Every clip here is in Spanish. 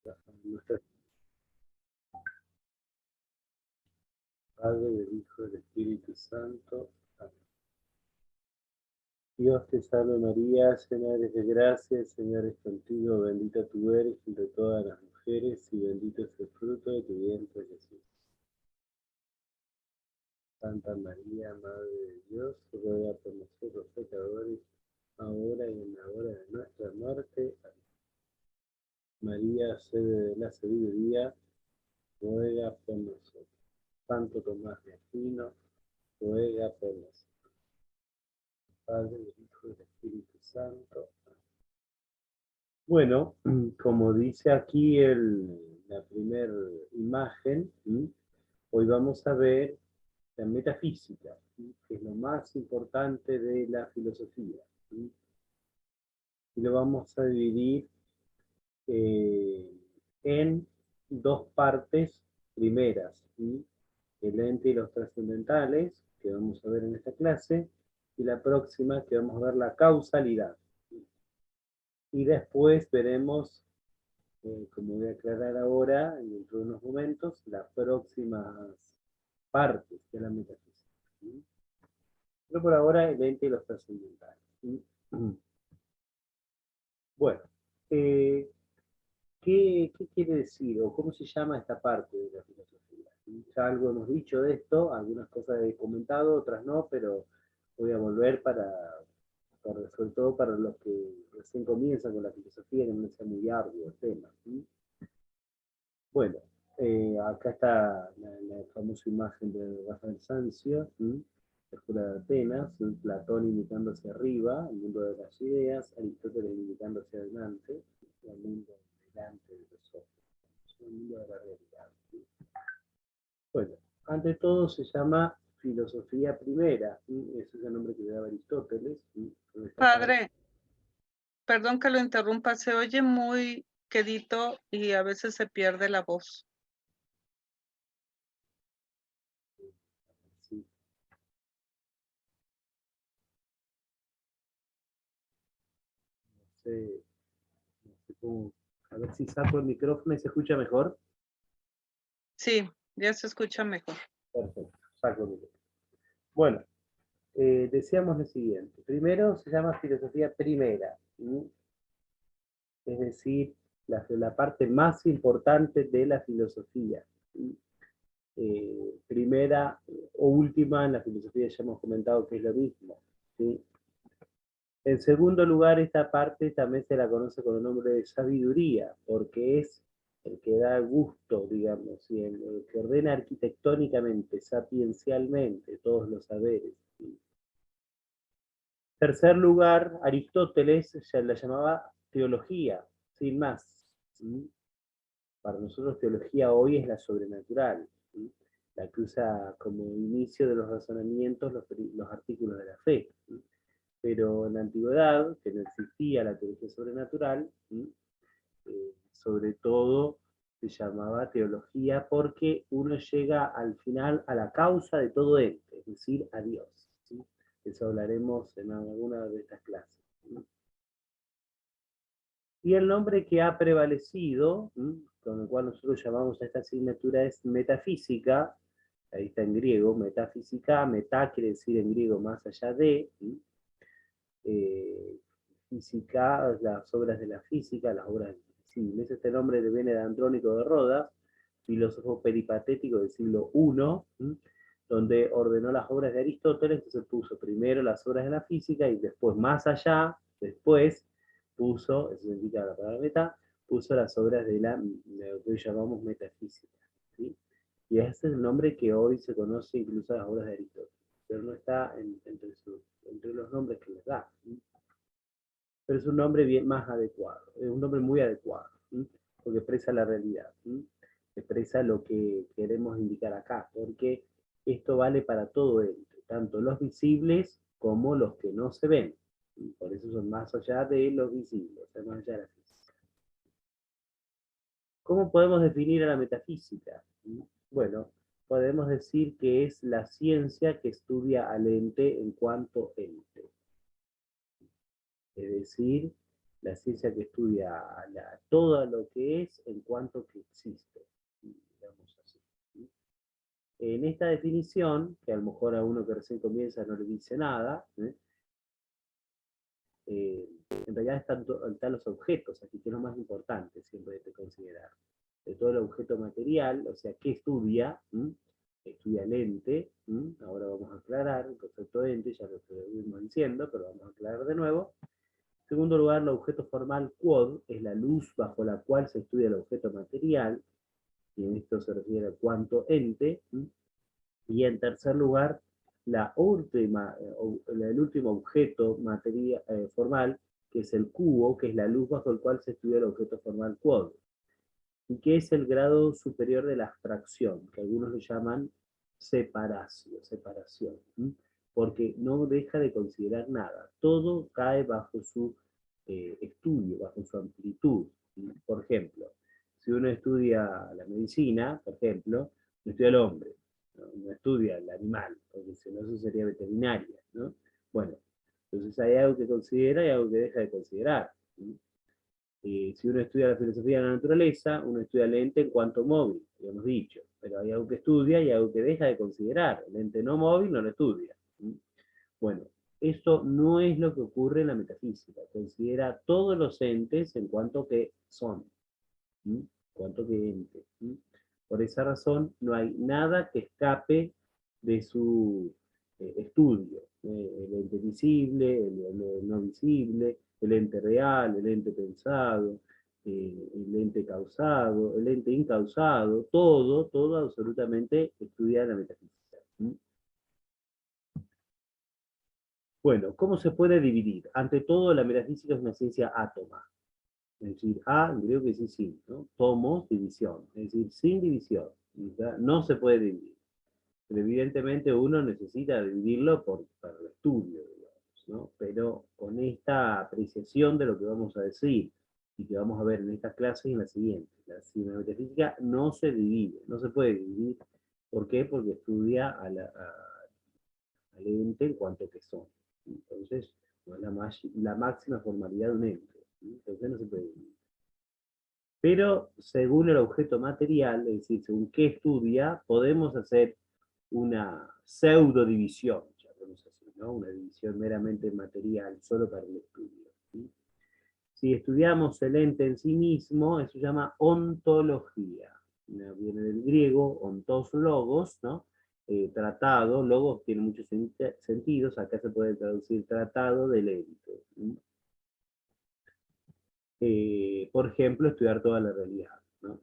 Nuestro Padre, del Hijo, del Espíritu Santo. Amén. Dios te salve María, llena eres de gracia, el Señor es contigo, bendita tú eres entre todas las mujeres y bendito es el fruto de tu vientre Jesús. Santa María, Madre de Dios, ruega por nosotros pecadores, ahora y en la hora de nuestra muerte. Amén. María, sede de la sabiduría, ruega por nosotros. Santo Tomás de Aquino, ruega por nosotros. Padre, del Hijo y del Espíritu Santo. Bueno, como dice aquí la primera imagen, hoy vamos a ver la metafísica, que es lo más importante de la filosofía. Y lo vamos a dividir eh, en dos partes primeras, el ente y los trascendentales, que vamos a ver en esta clase, y la próxima, que vamos a ver la causalidad. Y después veremos, como voy a aclarar ahora, dentro de unos momentos, las próximas partes de la metafísica. Pero por ahora el ente y los trascendentales. Bueno, ¿qué quiere decir o cómo se llama esta parte de la filosofía? Ya algo hemos dicho de esto, algunas cosas he comentado, otras no, pero voy a volver sobre todo para los que recién comienzan con la filosofía, que no sea muy arduo el tema. Bueno, acá está la famosa imagen de Rafael Sanzio, la escuela de Atenas, Platón indicando hacia arriba, el mundo de las ideas, Aristóteles indicando hacia adelante, el mundo delante de los ojos, el mundo de la realidad. Bueno, ante todo se llama filosofía primera, ese es el nombre que le daba Aristóteles. Padre, perdón que lo interrumpa, se oye muy quedito y a veces se pierde la voz. Sí. No sé cómo, a ver si saco el micrófono y se escucha mejor. Sí, ya se escucha mejor. Perfecto, saco el micrófono. Bueno, decíamos lo siguiente. Primero se llama filosofía primera, es decir, la parte más importante de la filosofía. Primera o última, en la filosofía ya hemos comentado que es lo mismo. ¿Sí? En segundo lugar, esta parte también se la conoce con el nombre de sabiduría, porque es el que da gusto, digamos, y el que ordena arquitectónicamente, sapiencialmente, todos los saberes. Tercer lugar, Aristóteles ya la llamaba teología, sin más. Para nosotros teología hoy es la sobrenatural, la que usa como inicio de los razonamientos los artículos de la fe. Pero en la antigüedad, que no existía la teología sobrenatural, sobre todo se llamaba teología porque uno llega al final a la causa de todo ente, es decir, a Dios. ¿Sí? Eso hablaremos en alguna de estas clases. Y el nombre que ha prevalecido, con el cual nosotros llamamos a esta asignatura, es metafísica. Ahí está en griego, metafísica. Meta quiere decir en griego más allá de. Física, las obras de la física, las obras visibles. Este nombre le viene de Andrónico de Rodas, filósofo peripatético del siglo I, donde ordenó las obras de Aristóteles. Entonces puso primero las obras de la física y después, más allá, después puso, eso significa la palabra meta, puso las obras de lo que hoy llamamos metafísica. ¿Sí? Y ese es el nombre que hoy se conoce incluso a las obras de Aristóteles, pero no está entre los nombres que les da. Pero es un nombre bien más adecuado, es un nombre muy adecuado, porque expresa la realidad, expresa lo que queremos indicar acá, porque esto vale para todo ente, tanto los visibles como los que no se ven. Por eso son más allá de los visibles, más allá de la física. ¿Cómo podemos definir a la metafísica? Bueno, podemos decir que es la ciencia que estudia al ente en cuanto ente. Es decir, la ciencia que estudia todo lo que es en cuanto que existe, digamos así. En esta definición, que a lo mejor a uno que recién comienza no le dice nada, en realidad están los objetos, aquí que es lo más importante siempre de considerar. De todo el objeto material, o sea, ¿qué estudia? Estudia el ente, ahora vamos a aclarar el concepto de ente, ya lo estuvimos diciendo, pero vamos a aclarar de nuevo. En segundo lugar, el objeto formal quod es la luz bajo la cual se estudia el objeto material, y en esto se refiere a cuanto ente. Y en tercer lugar, el último objeto formal, que es el cubo, que es la luz bajo el cual se estudia el objeto formal quod, y que es el grado superior de la abstracción, que algunos lo llaman separación, porque no deja de considerar nada, todo cae bajo su estudio, bajo su amplitud. Por ejemplo, si uno estudia la medicina, por ejemplo, no estudia el hombre, no estudia el animal, porque si no eso sería veterinaria, ¿no? Bueno, entonces hay algo que considera y algo que deja de considerar. Si uno estudia la filosofía de la naturaleza, uno estudia el ente en cuanto móvil, lo hemos dicho, pero hay algo que estudia y algo que deja de considerar. El ente no móvil no lo estudia. Bueno, eso no es lo que ocurre en la metafísica. Considera todos los entes en cuanto que son, en cuanto que ente. Por esa razón, no hay nada que escape de su estudio. El ente visible, el no visible, el ente real, el ente pensado, el ente causado, el ente incausado, todo absolutamente estudia la metafísica. Bueno, ¿cómo se puede dividir? Ante todo, la metafísica es una ciencia átoma. Es decir, a, en griego que decir sin, ¿no? Tomos, división. Es decir, sin división. ¿Ya? No se puede dividir. Pero evidentemente uno necesita dividirlo para el estudio, digamos, ¿no? Pero con esta apreciación de lo que vamos a decir y que vamos a ver en estas clases y en la siguiente. La metafísica no se divide, no se puede dividir. ¿Por qué? Porque estudia al ente en cuanto que son. Entonces, no es la máxima formalidad de un ente. Entonces no se puede dividir. Pero según el objeto material, es decir, según qué estudia, podemos hacer una pseudo división, ¿no? Una división meramente material, solo para el estudio. ¿Sí? Si estudiamos el ente en sí mismo, eso se llama ontología. Viene del griego, ontos logos, ¿no? Tratado, logos tiene muchos sentidos, acá se puede traducir tratado del ente. Por ejemplo, estudiar toda la realidad, ¿no?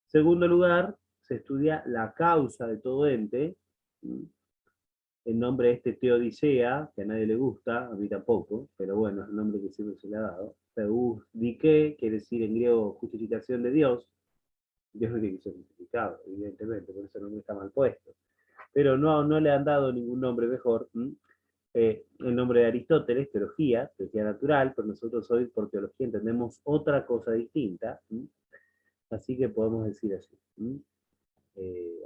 Segundo lugar, se estudia la causa de todo ente. El nombre este Teodicea, que a nadie le gusta, a mí tampoco, pero bueno, es el nombre que siempre se le ha dado. Dike quiere decir en griego justificación de Dios. Dios no tiene que ser justificado, evidentemente, por eso el nombre está mal puesto. Pero no le han dado ningún nombre mejor. El nombre de Aristóteles, teología natural, pero nosotros hoy por teología entendemos otra cosa distinta. Así que podemos decir así.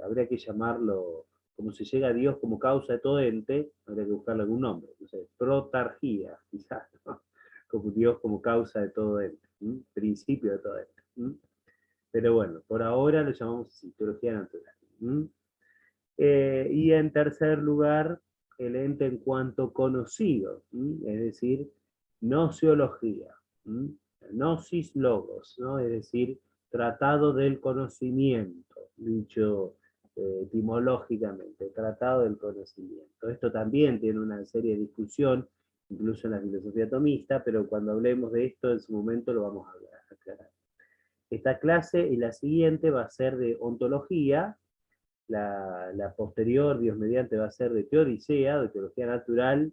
Habría que llamarlo, como se llega a Dios como causa de todo ente, habría que buscarle algún nombre, no sé, protargía, quizás, ¿no? Como Dios como causa de todo ente, principio de todo ente. Pero bueno, por ahora lo llamamos así, teología natural. Y en tercer lugar, el ente en cuanto conocido, es decir, nociología, gnosis logos, ¿no? Es decir, tratado del conocimiento, dicho etimológicamente, tratado del conocimiento. Esto también tiene una serie de discusión, incluso en la filosofía atomista, pero cuando hablemos de esto en su momento lo vamos a aclarar. Esta clase y la siguiente va a ser de ontología, la posterior, Dios mediante, va a ser de teodicea, de teología natural,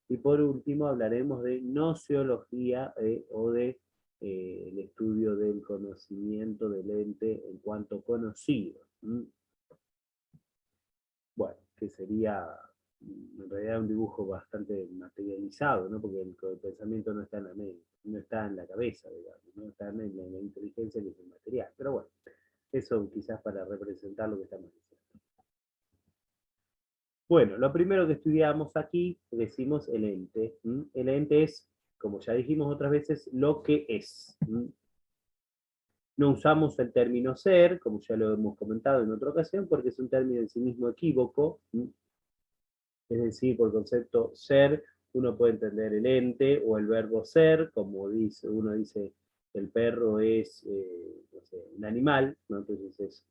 y por último hablaremos de nociología o de el estudio del conocimiento del ente en cuanto conocido. Bueno, que sería en realidad un dibujo bastante materializado, ¿no? Porque el pensamiento no está en la mente, no está en la cabeza, digamos, no está en la inteligencia que es el material. Pero bueno, eso quizás para representar lo que estamos diciendo. Bueno, lo primero que estudiamos aquí, decimos el ente. El ente es como ya dijimos otras veces, lo que es. No usamos el término ser, como ya lo hemos comentado en otra ocasión, porque es un término en sí mismo equívoco. Es decir, por concepto ser, uno puede entender el ente o el verbo ser, como dice, uno dice que el perro es no sé, un animal, ¿no? Entonces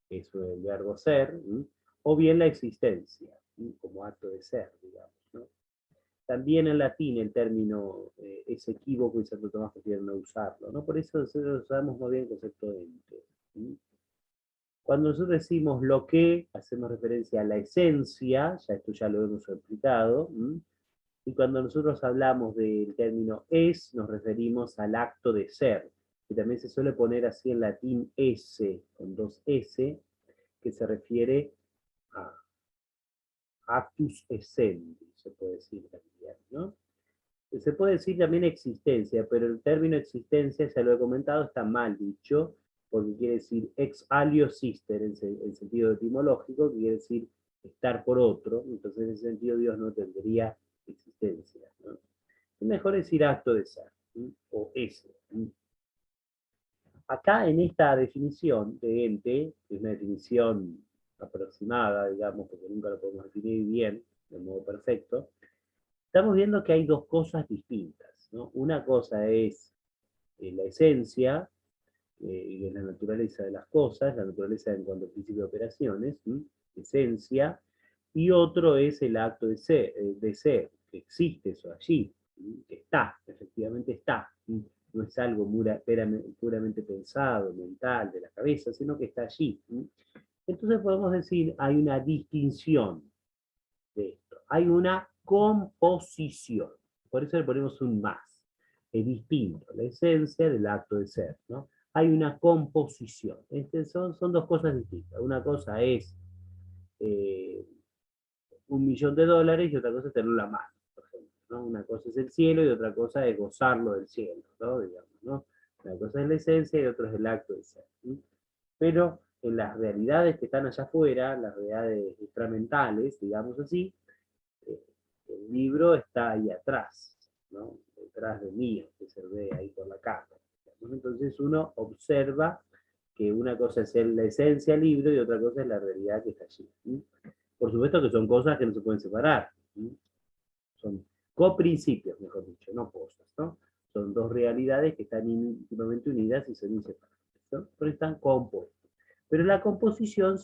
es el verbo ser, o bien la existencia, como acto de ser, digamos, ¿no? También en latín el término es equívoco y Santo Tomás prefiere no usarlo, ¿no? Por eso nosotros usamos muy bien el concepto de ente. Cuando nosotros decimos lo que, hacemos referencia a la esencia, ya esto ya lo hemos explicado, y cuando nosotros hablamos del término es, nos referimos al acto de ser, que también se suele poner así en latín esse, con dos S, que se refiere a actus essendi, se puede decir también, ¿no? Se puede decir también existencia, pero el término existencia, ya lo he comentado, está mal dicho, porque quiere decir ex alio sister, en sentido etimológico, que quiere decir estar por otro, entonces en ese sentido Dios no tendría existencia, ¿no? Es mejor decir acto de ser, o ese. Acá en esta definición de ente, que es una definición aproximada, digamos, porque nunca lo podemos definir bien, de modo perfecto, estamos viendo que hay dos cosas distintas, ¿no? Una cosa es la esencia y la naturaleza de las cosas, la naturaleza en cuanto al principio de operaciones, esencia, y otro es el acto de ser, que existe eso allí, que está, efectivamente está. No es algo puramente pensado, mental, de la cabeza, sino que está allí. Entonces podemos decir, hay una distinción de esto. Hay una composición. Por eso le ponemos un más. Es distinto, la esencia del acto de ser, ¿no? Hay una composición. Son dos cosas distintas. Una cosa es eh, $1.000.000 y otra cosa es tenerlo a mano, por ejemplo, ¿no? Una cosa es el cielo y otra cosa es gozarlo del cielo, ¿no? Digamos, ¿no? Una cosa es la esencia y otra es el acto de ser. Pero en las realidades que están allá afuera, las realidades extramentales, digamos así, el libro está ahí atrás, ¿no? Detrás de mí, que se ve ahí por la cámara. Entonces uno observa que una cosa es la esencia del libro y otra cosa es la realidad que está allí. Por supuesto que son cosas que no se pueden separar. Son coprincipios, mejor dicho, no cosas, ¿no? Son dos realidades que están íntimamente unidas y son inseparables, ¿no? Pero están compuestas. Pero la composición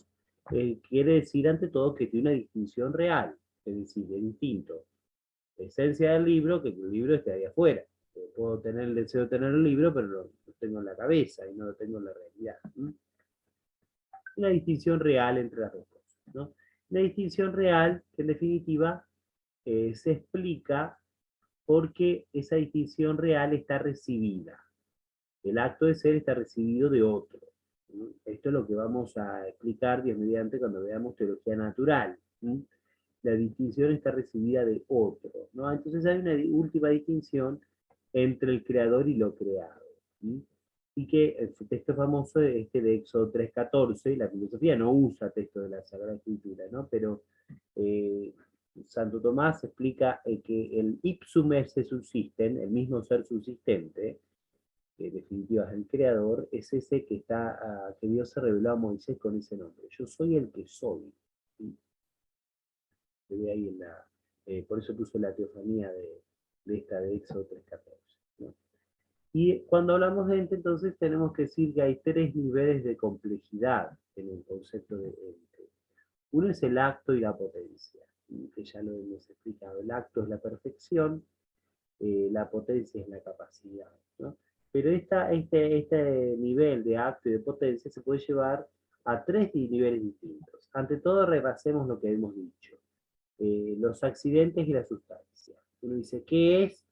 quiere decir ante todo que tiene una distinción real, es decir, es distinto la esencia del libro que el libro esté ahí afuera. Puedo tener el deseo de tener el libro, pero lo tengo en la cabeza y no lo tengo en la realidad. Una distinción real entre las dos cosas, ¿no? Una distinción real que en definitiva se explica porque esa distinción real está recibida. El acto de ser está recibido de otro. Esto es lo que vamos a explicar, Dios mediante, cuando veamos teología natural. La distinción está recibida de otro, ¿no? Entonces hay una última distinción entre el creador y lo creado. Y que el texto famoso es este de Éxodo 3:14, y la filosofía no usa texto de la Sagrada Escritura, ¿no? Pero Santo Tomás explica que el ipsum esse subsisten, el mismo ser subsistente, que en definitiva es el creador, es ese que que Dios se reveló a Moisés con ese nombre. Yo soy el que soy. Se ve ahí por eso puso la teofanía de esta de Éxodo 3:14. ¿No? Y cuando hablamos de ente, entonces tenemos que decir que hay tres niveles de complejidad en el concepto de ente. Uno es el acto y la potencia, que ya lo hemos explicado. El acto es la perfección, la potencia es la capacidad, ¿no? Pero este nivel de acto y de potencia se puede llevar a tres niveles distintos. Ante todo, repasemos lo que hemos dicho. Los accidentes y la sustancia. Uno dice, ¿qué es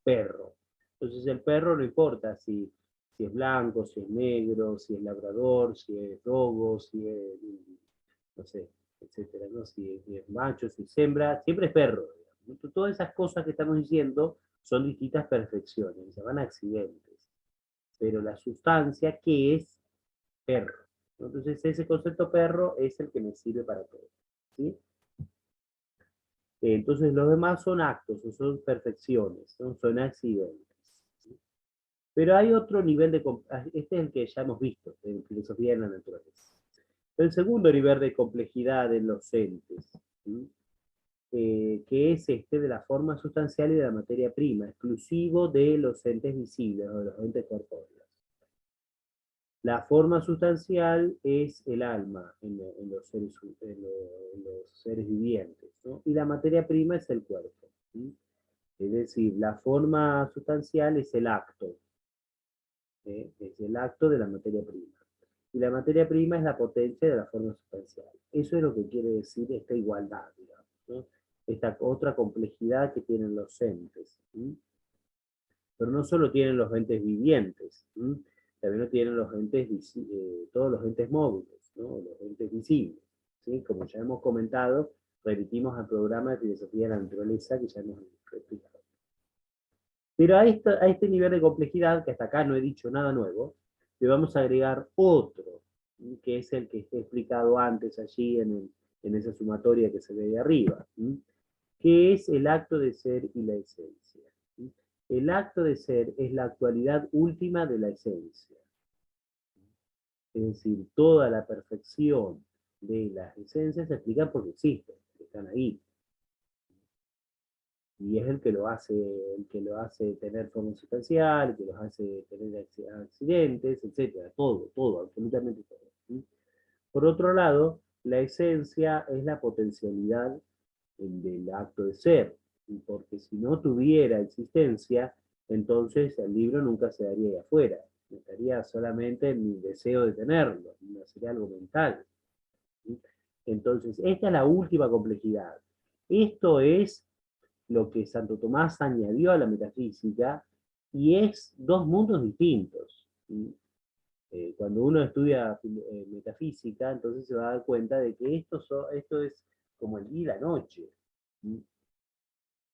perro? Entonces el perro no importa si es blanco, si es negro, si es labrador, si es dogo, si es, no sé, etcétera, ¿no? Si es macho, si es hembra, siempre es perro. Digamos. Todas esas cosas que estamos diciendo son distintas perfecciones, se llaman accidentes. Pero la sustancia, ¿qué es perro? Entonces ese concepto perro es el que me sirve para todo. ¿Sí? Entonces los demás son actos, o son perfecciones, ¿no? Son accidentes. Pero hay otro nivel de... Este es el que ya hemos visto en filosofía de la naturaleza. El segundo nivel de complejidad en los entes, ¿sí? Que es este de la forma sustancial y de la materia prima, exclusivo de los entes visibles o de los entes corpóreos. La forma sustancial es el alma en los seres vivientes, ¿no? Y la materia prima es el cuerpo, ¿sí? Es decir, la forma sustancial es el acto, es el acto de la materia prima. Y la materia prima es la potencia de la forma sustancial. Eso es lo que quiere decir esta igualdad, digamos, ¿no? Esta otra complejidad que tienen los entes, ¿sí? Pero no solo tienen los entes vivientes, ¿sí? También lo tienen los entes, todos los entes móviles, ¿no? Los entes visibles, ¿sí? Como ya hemos comentado, remitimos al programa de filosofía de la naturaleza que ya hemos explicado. Pero a este nivel de complejidad, que hasta acá no he dicho nada nuevo, le vamos a agregar otro, que es el que está explicado antes allí en esa sumatoria que se ve de arriba, que es el acto de ser y la esencia. El acto de ser es la actualidad última de la esencia. Es decir, toda la perfección de las esencias se explica porque existen, están ahí. Y es el que lo hace tener forma sustancial, el que los hace tener accidentes, etcétera, todo, absolutamente todo, ¿sí? Por otro lado, la esencia es la potencialidad del acto de ser, porque si no tuviera existencia, entonces el libro nunca se daría de afuera, estaría solamente en mi deseo de tenerlo, no sería algo mental, ¿sí? Entonces, esta es la última complejidad. Esto es lo que Santo Tomás añadió a la metafísica, y es dos mundos distintos. Cuando uno estudia metafísica, entonces se va a dar cuenta de que esto es como el día y la noche,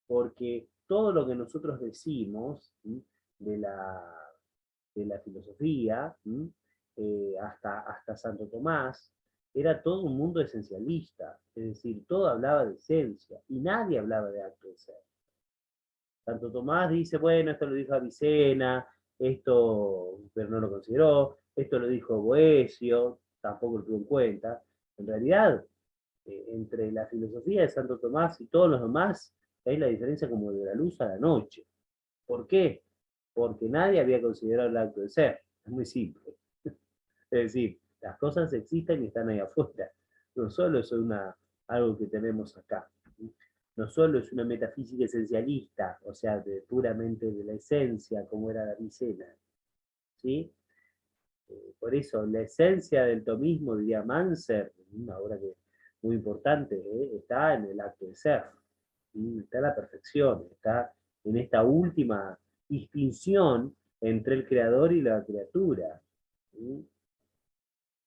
porque todo lo que nosotros decimos de la, de la filosofía, hasta Santo Tomás, era todo un mundo esencialista, es decir, todo hablaba de esencia y nadie hablaba de acto de ser. Santo Tomás dice, bueno, esto lo dijo Avicena, esto, pero no lo consideró, esto lo dijo Boecio, tampoco lo tuvo en cuenta. En realidad, entre la filosofía de Santo Tomás y todos los demás, hay la diferencia como de la luz a la noche. ¿Por qué? Porque nadie había considerado el acto de ser. Es muy simple. Es decir, las cosas existen y están ahí afuera. No solo es algo que tenemos acá. No solo es una metafísica esencialista, o sea, puramente de la esencia, como era la Avicena, ¿sí? Por eso, la esencia del tomismo, diría Manser, una obra que muy importante, está en el acto de ser, está en la perfección, está en esta última distinción entre el creador y la criatura, ¿sí?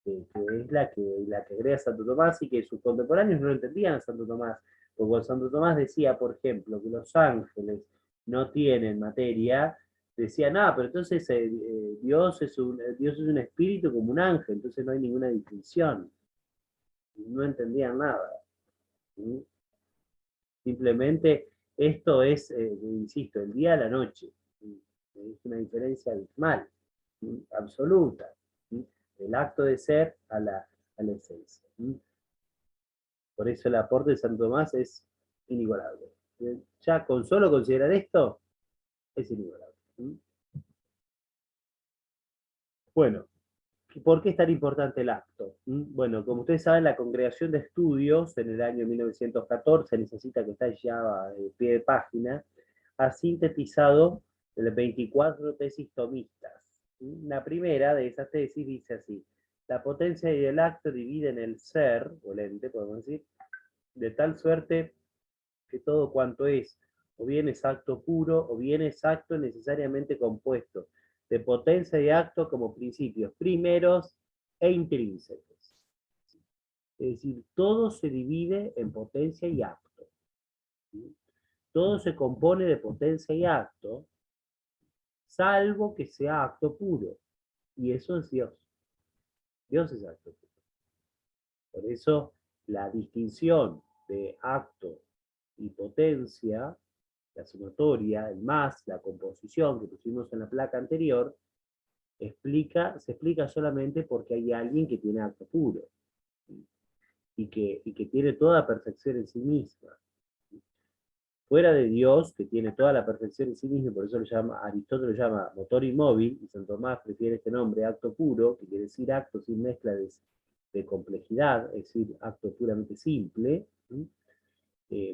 Que es la que crea Santo Tomás y que sus contemporáneos no entendían a Santo Tomás, porque cuando Santo Tomás decía, por ejemplo, que los ángeles no tienen materia, decían, ah, pero entonces Dios es un espíritu como un ángel, entonces no hay ninguna distinción. No entendían nada. ¿Sí? Simplemente esto es, insisto, el día a la noche. ¿Sí? Es una diferencia abismal, ¿sí? Absoluta. ¿Sí? El acto de ser a la esencia. ¿Sí? Por eso el aporte de Santo Tomás es inigualable. Ya con solo considerar esto, es inigualable. ¿Sí? Bueno, ¿por qué es tan importante el acto? Bueno, como ustedes saben, la Congregación de Estudios en el año 1914, necesita que está ya pie de página, ha sintetizado 24 tesis tomistas. La primera de esas tesis dice así: la potencia y el acto dividen el ser, o el ente, podemos decir, de tal suerte que todo cuanto es, o bien es acto puro, o bien es acto necesariamente compuesto, de potencia y acto como principios primeros e intrínsecos. Es decir, todo se divide en potencia y acto. ¿Sí? Todo se compone de potencia y acto, salvo que sea acto puro. Y eso es Dios. Dios es acto puro. Por eso la distinción de acto y potencia, la sumatoria, el más, la composición que pusimos en la placa anterior, se explica solamente porque hay alguien que tiene acto puro y que tiene toda perfección en sí misma. Fuera de Dios, que tiene toda la perfección en sí mismo, por eso Aristóteles lo llama motor inmóvil, y San Tomás prefiere este nombre, acto puro, que quiere decir acto sin mezcla de complejidad, es decir, acto puramente simple.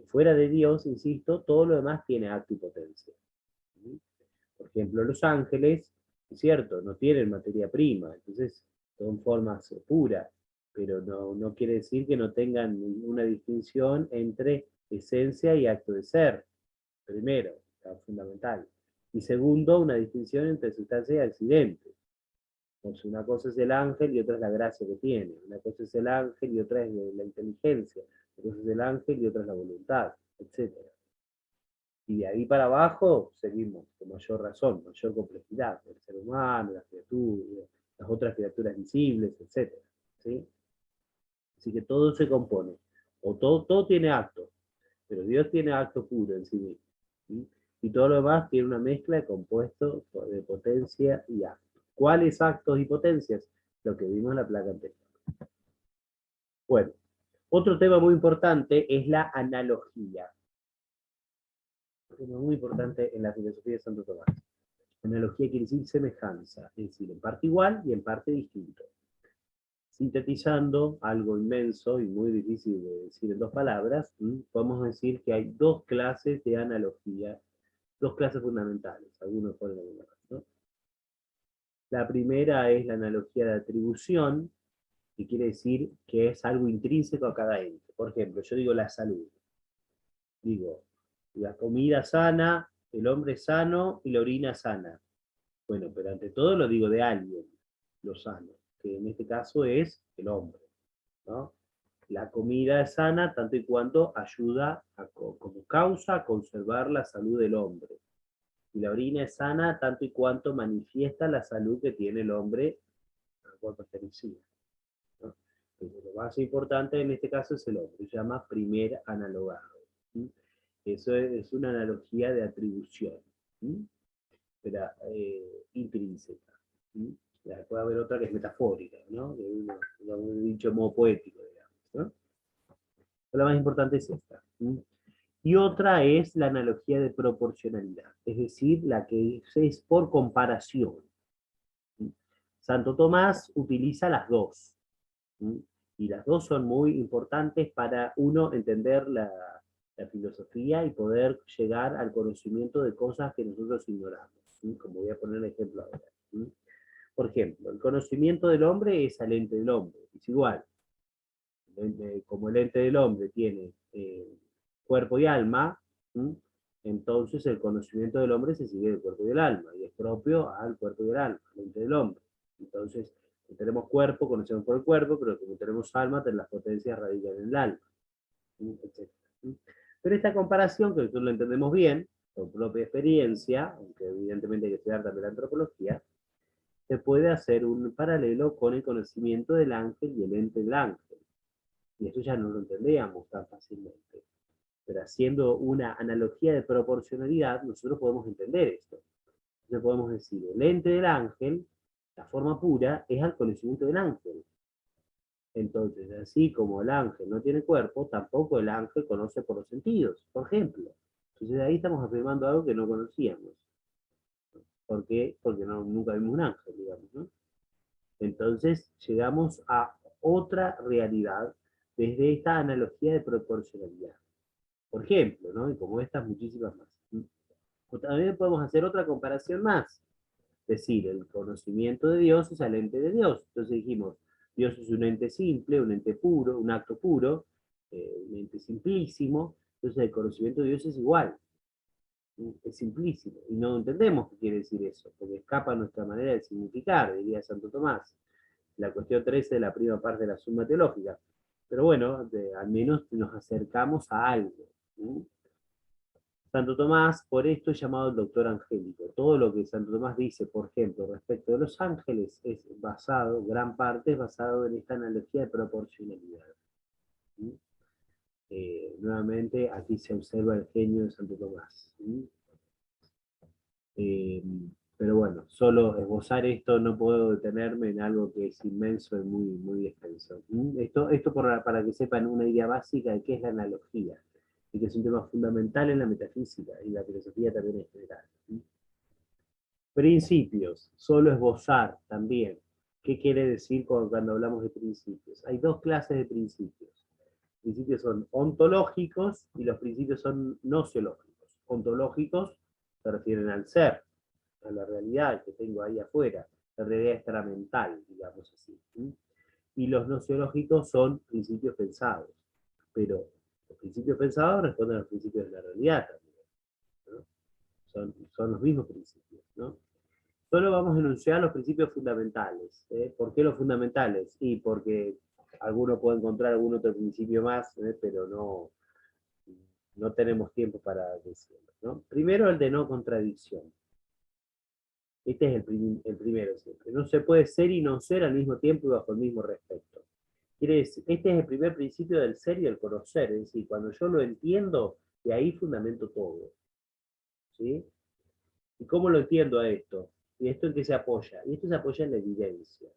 Fuera de Dios, insisto, todo lo demás tiene acto y potencia. Por ejemplo, los ángeles, es cierto, no tienen materia prima, entonces son formas puras, pero no quiere decir que no tengan una distinción entre esencia y acto de ser. Primero, es fundamental. Y segundo, una distinción entre sustancia y accidente. Entonces, una cosa es el ángel y otra es la gracia que tiene. Una cosa es el ángel y otra es la inteligencia. Una cosa es el ángel y otra es la voluntad, etc. Y de ahí para abajo seguimos con mayor razón, mayor complejidad. El ser humano, las criaturas, las otras criaturas visibles, etc. ¿Sí? Así que todo se compone. O todo tiene acto, pero Dios tiene acto puro en sí mismo. ¿Sí? Y todo lo demás tiene una mezcla de compuestos de potencia y acto. ¿Cuáles actos y potencias? Lo que vimos en la placa anterior. Bueno, otro tema muy importante es la analogía. Un tema muy importante en la filosofía de Santo Tomás. Analogía quiere decir semejanza, es decir, en parte igual y en parte distinto. Sintetizando algo inmenso y muy difícil de decir en dos palabras, podemos decir que hay dos clases de analogía, dos clases fundamentales, algunos ponen alguna más, ¿no? La primera es la analogía de atribución, que quiere decir que es algo intrínseco a cada ente. Por ejemplo, yo digo la salud. Digo, la comida sana, el hombre sano y la orina sana. Bueno, pero ante todo lo digo de alguien, lo sano, que en este caso es el hombre, ¿no? La comida es sana tanto y cuanto ayuda como causa a conservar la salud del hombre. Y la orina es sana tanto y cuanto manifiesta la salud que tiene el hombre al cual pertenecía, ¿no? Entonces, lo más importante en este caso es el hombre, se llama primer analogado. ¿Sí? Eso es una analogía de atribución, ¿sí? Pero, intrínseca. ¿Sí? Puede haber otra que es metafórica, ¿no? Lo he dicho de modo poético, digamos, ¿no? Pero la más importante es esta. ¿Sí? Y otra es la analogía de proporcionalidad, es decir, la que es por comparación. ¿Sí? Santo Tomás utiliza las dos. ¿Sí? Y las dos son muy importantes para uno entender la filosofía y poder llegar al conocimiento de cosas que nosotros ignoramos. ¿Sí? Como voy a poner el ejemplo ahora. ¿Sí? Por ejemplo, el conocimiento del hombre es al ente del hombre, es igual. Como el ente del hombre tiene cuerpo y alma, ¿sí? Entonces el conocimiento del hombre se sigue del cuerpo y del alma, y es propio al cuerpo y del alma, al ente del hombre. Entonces, si tenemos cuerpo, conocemos por el cuerpo, pero como tenemos alma, las potencias radican en el alma, ¿sí? Etc. ¿Sí? Pero esta comparación, que nosotros lo entendemos bien, por propia experiencia, aunque evidentemente hay que estudiar también la antropología, se puede hacer un paralelo con el conocimiento del ángel y el ente del ángel. Y eso ya no lo entendíamos tan fácilmente. Pero haciendo una analogía de proporcionalidad, nosotros podemos entender esto. Entonces podemos decir, el ente del ángel, la forma pura, es al conocimiento del ángel. Entonces, así como el ángel no tiene cuerpo, tampoco el ángel conoce por los sentidos, por ejemplo. Entonces ahí estamos afirmando algo que no conocíamos. ¿Por qué? Porque nunca vimos un ángel, digamos, ¿no? Entonces llegamos a otra realidad desde esta analogía de proporcionalidad. Por ejemplo, ¿no? Y como estas, muchísimas más. O también podemos hacer otra comparación más. Es decir, el conocimiento de Dios es el ente de Dios. Entonces dijimos, Dios es un ente simple, un ente puro, un acto puro, un ente simplísimo. Entonces el conocimiento de Dios es igual. Es simplísimo. Y no entendemos qué quiere decir eso, porque escapa a nuestra manera de significar, diría Santo Tomás. La cuestión 13 de la primera parte de la Suma Teológica. Pero bueno, al menos nos acercamos a algo. ¿Sí? Santo Tomás, por esto es llamado el doctor angélico. Todo lo que Santo Tomás dice, por ejemplo, respecto de los ángeles, es basado, gran parte es basado en esta analogía de proporcionalidad. ¿Sí? Nuevamente, aquí se observa el genio de Santo Tomás. Pero bueno, solo esbozar esto no puedo detenerme en algo que es inmenso y muy, muy extenso. Esto para que sepan una idea básica de qué es la analogía, y que es un tema fundamental en la metafísica y la filosofía también en general. Principios, solo esbozar también. ¿Qué quiere decir cuando hablamos de principios? Hay dos clases de principios. Los principios son ontológicos y los principios son nociológicos. Ontológicos se refieren al ser, a la realidad que tengo ahí afuera, la realidad extramental, digamos así. Y los nociológicos son principios pensados, pero los principios pensados responden a los principios de la realidad también, ¿no? Son los mismos principios, ¿no? Solo vamos a enunciar los principios fundamentales. ¿Por qué los fundamentales? Y porque alguno puede encontrar algún otro principio más, pero no tenemos tiempo para decirlo, ¿no? Primero, el de no contradicción. Este es el primero siempre. No se puede ser y no ser al mismo tiempo y bajo el mismo respecto. Quiere decir, este es el primer principio del ser y del conocer. Es decir, cuando yo lo entiendo, de ahí fundamento todo. ¿Sí? ¿Y cómo lo entiendo a esto? ¿Y esto en qué se apoya? Y esto se apoya en la evidencia.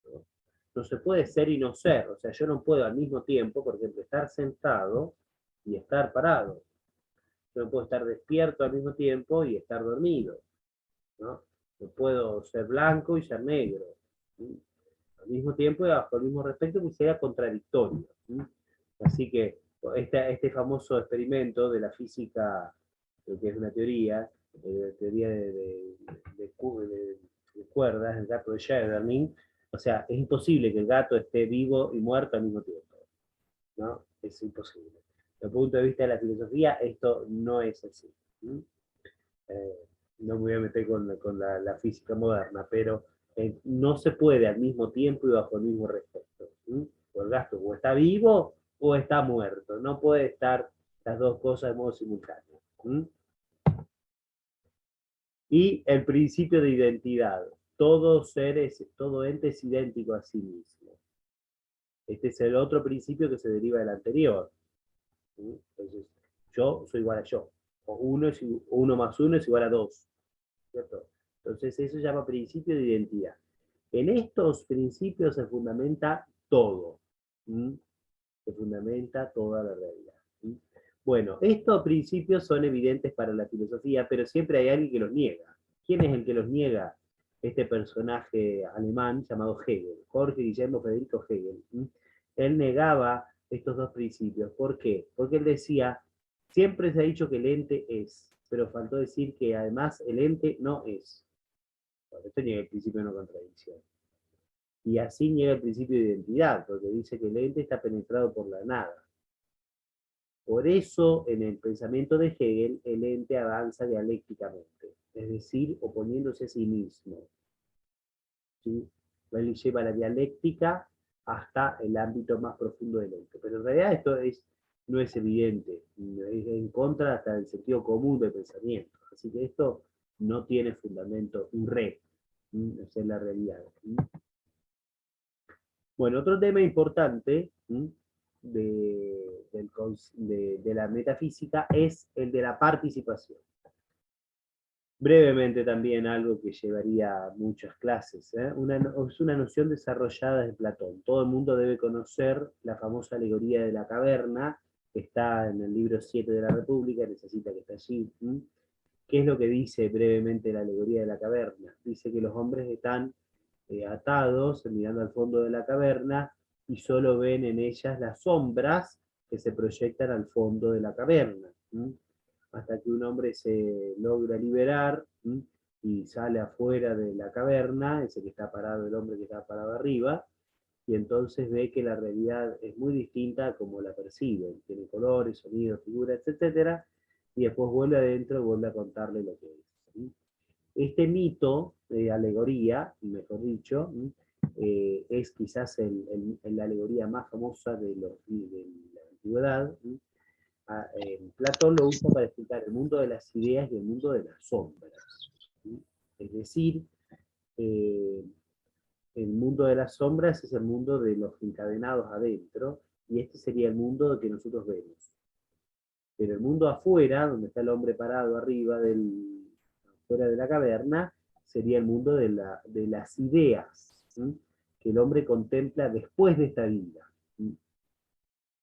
¿No? No se puede ser y no ser. O sea, yo no puedo al mismo tiempo, por ejemplo, estar sentado y estar parado. Yo no puedo estar despierto al mismo tiempo y estar dormido, ¿no? No puedo ser blanco y ser negro, ¿sí? Al mismo tiempo y bajo el mismo respecto, que sea contradictorio, ¿sí? Así que este famoso experimento de la física, que es una teoría de cuerdas, el gato de Schrödinger, o sea, es imposible que el gato esté vivo y muerto al mismo tiempo, ¿no? Es imposible. Desde el punto de vista de la filosofía, esto no es así. ¿Sí? Eh, no me voy a meter con la física moderna, pero no se puede al mismo tiempo y bajo el mismo respecto. O el gato o está vivo o está muerto. No puede estar las dos cosas de modo simultáneo. Y el principio de identidad. Todo todo ente es idéntico a sí mismo. Este es el otro principio que se deriva del anterior. Entonces, yo soy igual a yo. O uno más uno es igual a dos. ¿Cierto? Entonces eso se llama principio de identidad. En estos principios se fundamenta todo. Se fundamenta toda la realidad. Bueno, estos principios son evidentes para la filosofía, pero siempre hay alguien que los niega. ¿Quién es el que los niega? Este personaje alemán llamado Hegel, Jorge Guillermo Federico Hegel. Él negaba estos dos principios. ¿Por qué? Porque él decía, siempre se ha dicho que el ente es, pero faltó decir que además el ente no es. Bueno, esto niega el principio de no contradicción. Y así niega el principio de identidad, porque dice que el ente está penetrado por la nada. Por eso, en el pensamiento de Hegel, el ente avanza dialécticamente, es decir, oponiéndose a sí mismo. ¿Sí? Él lleva la dialéctica hasta el ámbito más profundo del ente. Pero en realidad no es evidente, es en contra hasta del sentido común del pensamiento. Así que esto no tiene fundamento, un re, esa es la realidad. Bueno, otro tema importante de la metafísica es el de la participación. Brevemente también algo que llevaría muchas clases. Es una noción desarrollada de Platón. Todo el mundo debe conocer la famosa alegoría de la caverna, que está en el libro 7 de la República, necesita que esté allí. ¿Qué es lo que dice brevemente la alegoría de la caverna? Dice que los hombres están atados, mirando al fondo de la caverna, y solo ven en ellas las sombras que se proyectan al fondo de la caverna. Hasta que un hombre se logra liberar y sale afuera de la caverna, ese que está parado, el hombre que está parado arriba, y entonces ve que la realidad es muy distinta a como la percibe, tiene colores, sonidos, figuras, etcétera, y después vuelve adentro y vuelve a contarle lo que es. Este mito, alegoría, mejor dicho, es quizás la alegoría más famosa de la antigüedad. Platón lo usa para explicar el mundo de las ideas y el mundo de las sombras. ¿Sí? Es decir, el mundo de las sombras es el mundo de los encadenados adentro, Y este sería el mundo que nosotros vemos. Pero el mundo afuera, donde está el hombre parado arriba, fuera de la caverna, sería el mundo de las ideas, ¿sí? Que el hombre contempla después de esta vida. ¿Sí?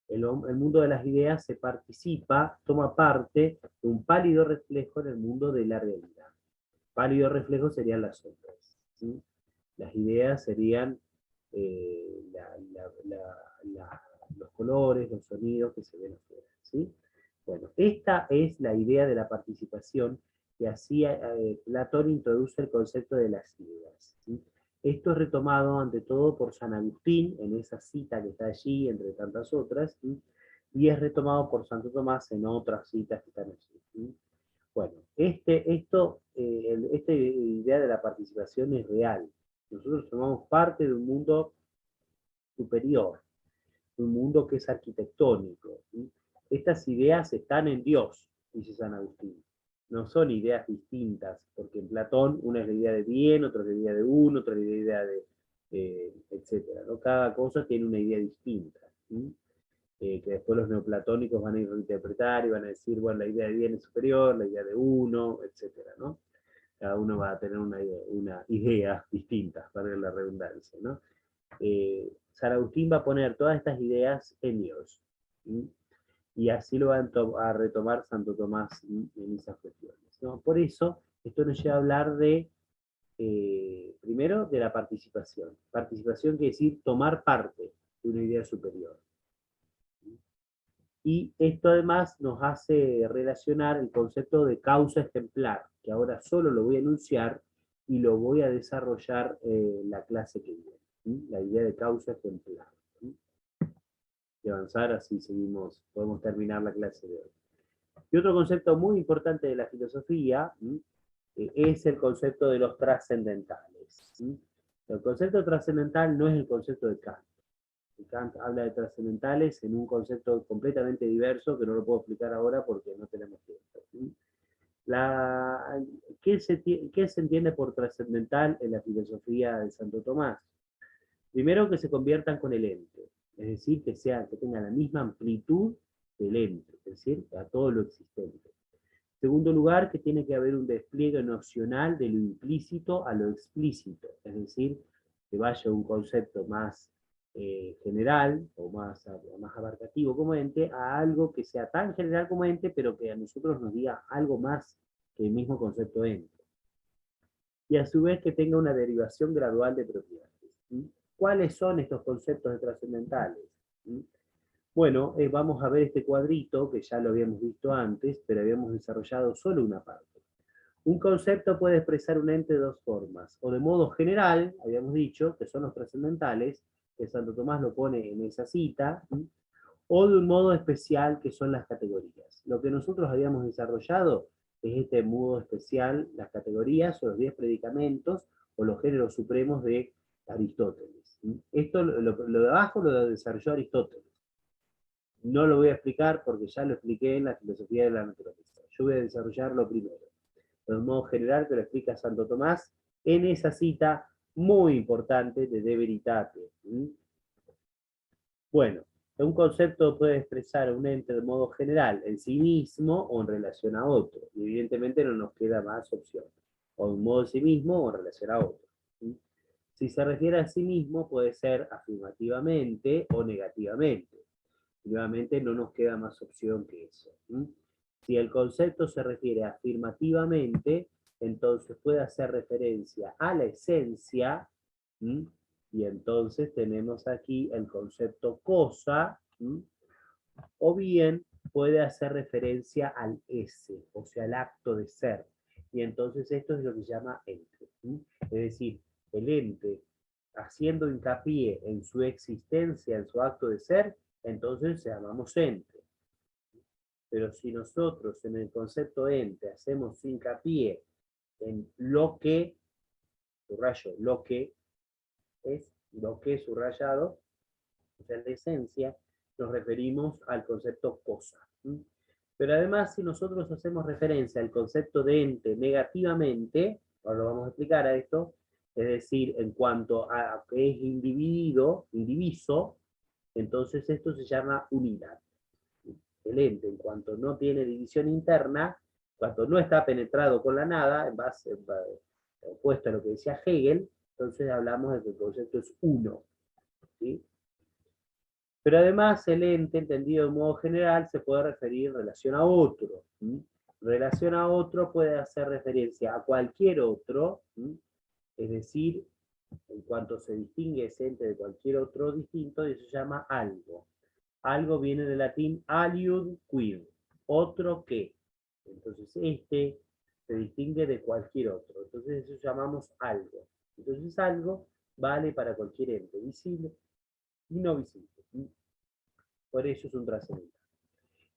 El mundo de las ideas se participa, toma parte de un pálido reflejo en el mundo de la realidad. Pálido reflejo serían las sombras. ¿Sí? Las ideas serían los colores, los sonidos que se ven afuera. ¿Sí? Bueno, esta es la idea de la participación que hacía Platón introduce el concepto de las ideas. ¿Sí? Esto es retomado ante todo por San Agustín en esa cita que está allí, entre tantas otras, ¿sí? Y es retomado por Santo Tomás en otras citas que están allí. ¿Sí? Bueno, esta idea de la participación es real. Nosotros formamos parte de un mundo superior, un mundo que es arquitectónico. ¿Sí? Estas ideas están en Dios, dice San Agustín. No son ideas distintas, porque en Platón una es la idea de bien, otra es la idea de uno, otra es la idea de etcétera, ¿no? Cada cosa tiene una idea distinta. ¿Sí? Que después los neoplatónicos van a ir a reinterpretar y van a decir, bueno, la idea de bien es superior, la idea de uno, etcétera, ¿no? Cada uno va a tener una idea distinta, para la redundancia, ¿no? San Agustín va a poner todas estas ideas en Dios. ¿Sí? Y así lo va a retomar Santo Tomás en esas cuestiones, ¿no? Por eso, esto nos lleva a hablar primero, de la participación. Participación quiere decir tomar parte de una idea superior. Y esto además nos hace relacionar el concepto de causa ejemplar, que ahora solo lo voy a enunciar y lo voy a desarrollar en la clase que viene. ¿Sí? La idea de causa ejemplar. ¿Sí? Y avanzar, así podemos terminar la clase de hoy. Y otro concepto muy importante de la filosofía es el concepto de los trascendentales. ¿Sí? El concepto trascendental no es el concepto de Kant. Kant habla de trascendentales en un concepto completamente diverso que no lo puedo explicar ahora porque no tenemos tiempo. ¿Sí? ¿Qué se entiende por trascendental en la filosofía de Santo Tomás? Primero, que se conviertan con el ente, es decir, que tengan la misma amplitud del ente, es decir, a todo lo existente. En segundo lugar, que tiene que haber un despliegue nocional de lo implícito a lo explícito, es decir, que vaya un concepto más general o más abarcativo como ente a algo que sea tan general como ente, pero que a nosotros nos diga algo más que el mismo concepto ente. Y a su vez que tenga una derivación gradual de propiedades. ¿Sí? ¿Cuáles son estos conceptos trascendentales? ¿Sí? Bueno, vamos a ver este cuadrito, que ya lo habíamos visto antes, pero habíamos desarrollado solo una parte. Un concepto puede expresar un ente de dos formas, o de modo general, habíamos dicho, que son los trascendentales, que Santo Tomás lo pone en esa cita, ¿sí? O de un modo especial, que son las categorías. Lo que nosotros habíamos desarrollado es este modo especial, las categorías, o los 10 predicamentos, o los géneros supremos de Aristóteles. ¿Sí? Esto, lo de abajo lo desarrolló Aristóteles. No lo voy a explicar porque ya lo expliqué en la filosofía de la naturaleza. Yo voy a desarrollarlo primero. De un modo general que lo explica Santo Tomás en esa cita muy importante de Veritate. Bueno, un concepto puede expresar un ente de modo general en sí mismo o en relación a otro. Y evidentemente no nos queda más opción. O de un modo en sí mismo o en relación a otro. Si se refiere a sí mismo, puede ser afirmativamente o negativamente. Nuevamente no nos queda más opción que eso. Si el concepto se refiere afirmativamente, entonces puede hacer referencia a la esencia, y entonces tenemos aquí el concepto cosa, o bien puede hacer referencia al ese, o sea, al acto de ser. Y entonces esto es lo que se llama ente. Es decir, el ente, haciendo hincapié en su existencia, en su acto de ser, entonces llamamos ente. Pero si nosotros en el concepto ente hacemos hincapié en lo que, subrayo, lo que es subrayado, o sea, la esencia, nos referimos al concepto cosa. Pero además, si nosotros hacemos referencia al concepto de ente negativamente, ahora lo vamos a explicar a esto, es decir, en cuanto a que es indiviso, entonces esto se llama unidad. El ente, en cuanto no tiene división interna, cuando no está penetrado con la nada, opuesto a lo que decía Hegel, entonces hablamos de que el concepto es uno. ¿Sí? Pero además el ente, entendido de modo general, se puede referir en relación a otro. ¿Sí? Relación a otro puede hacer referencia a cualquier otro, ¿sí? Es decir, en cuanto se distingue ese ente de cualquier otro distinto, y eso se llama algo. Algo viene del latín aliud quid, otro que. Entonces este se distingue de cualquier otro. Entonces eso llamamos algo. Entonces algo vale para cualquier ente, visible y no visible. Por eso es un trascendental.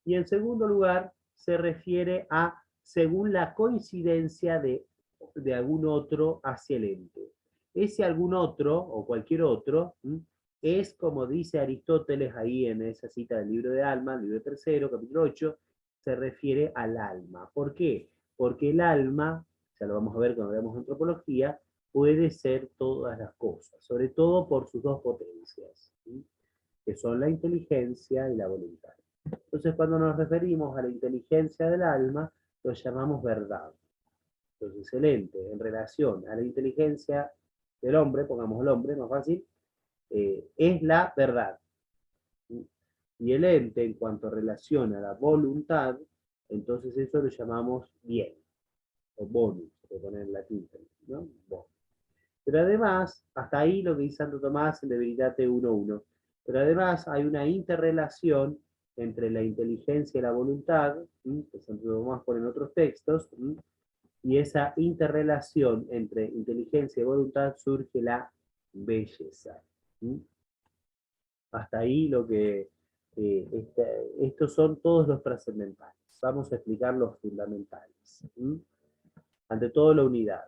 Y en segundo lugar, se refiere a según la coincidencia de algún otro hacia el ente. Ese algún otro, o cualquier otro, es como dice Aristóteles ahí en esa cita del libro de Alma, libro tercero, capítulo 8, se refiere al alma. ¿Por qué? Porque el alma, ya lo vamos a ver cuando veamos antropología, puede ser todas las cosas, sobre todo por sus dos potencias, ¿sí? Que son la inteligencia y la voluntad. Entonces, cuando nos referimos a la inteligencia del alma, lo llamamos verdad. Entonces, el ente en relación a la inteligencia del hombre, pongamos el hombre, más fácil, es la verdad. Y el ente, en cuanto relaciona a la voluntad, entonces eso lo llamamos bien, o bonus, se puede poner en latín, ¿no? Bon. Pero además, hasta ahí lo que dice Santo Tomás en De Veritate 1.1. Pero además hay una interrelación entre la inteligencia y la voluntad, que Santo Tomás pone en otros textos, y esa interrelación entre inteligencia y voluntad surge la belleza. Hasta ahí lo que... estos son todos los trascendentales. Vamos a explicar los fundamentales. Ante todo la unidad.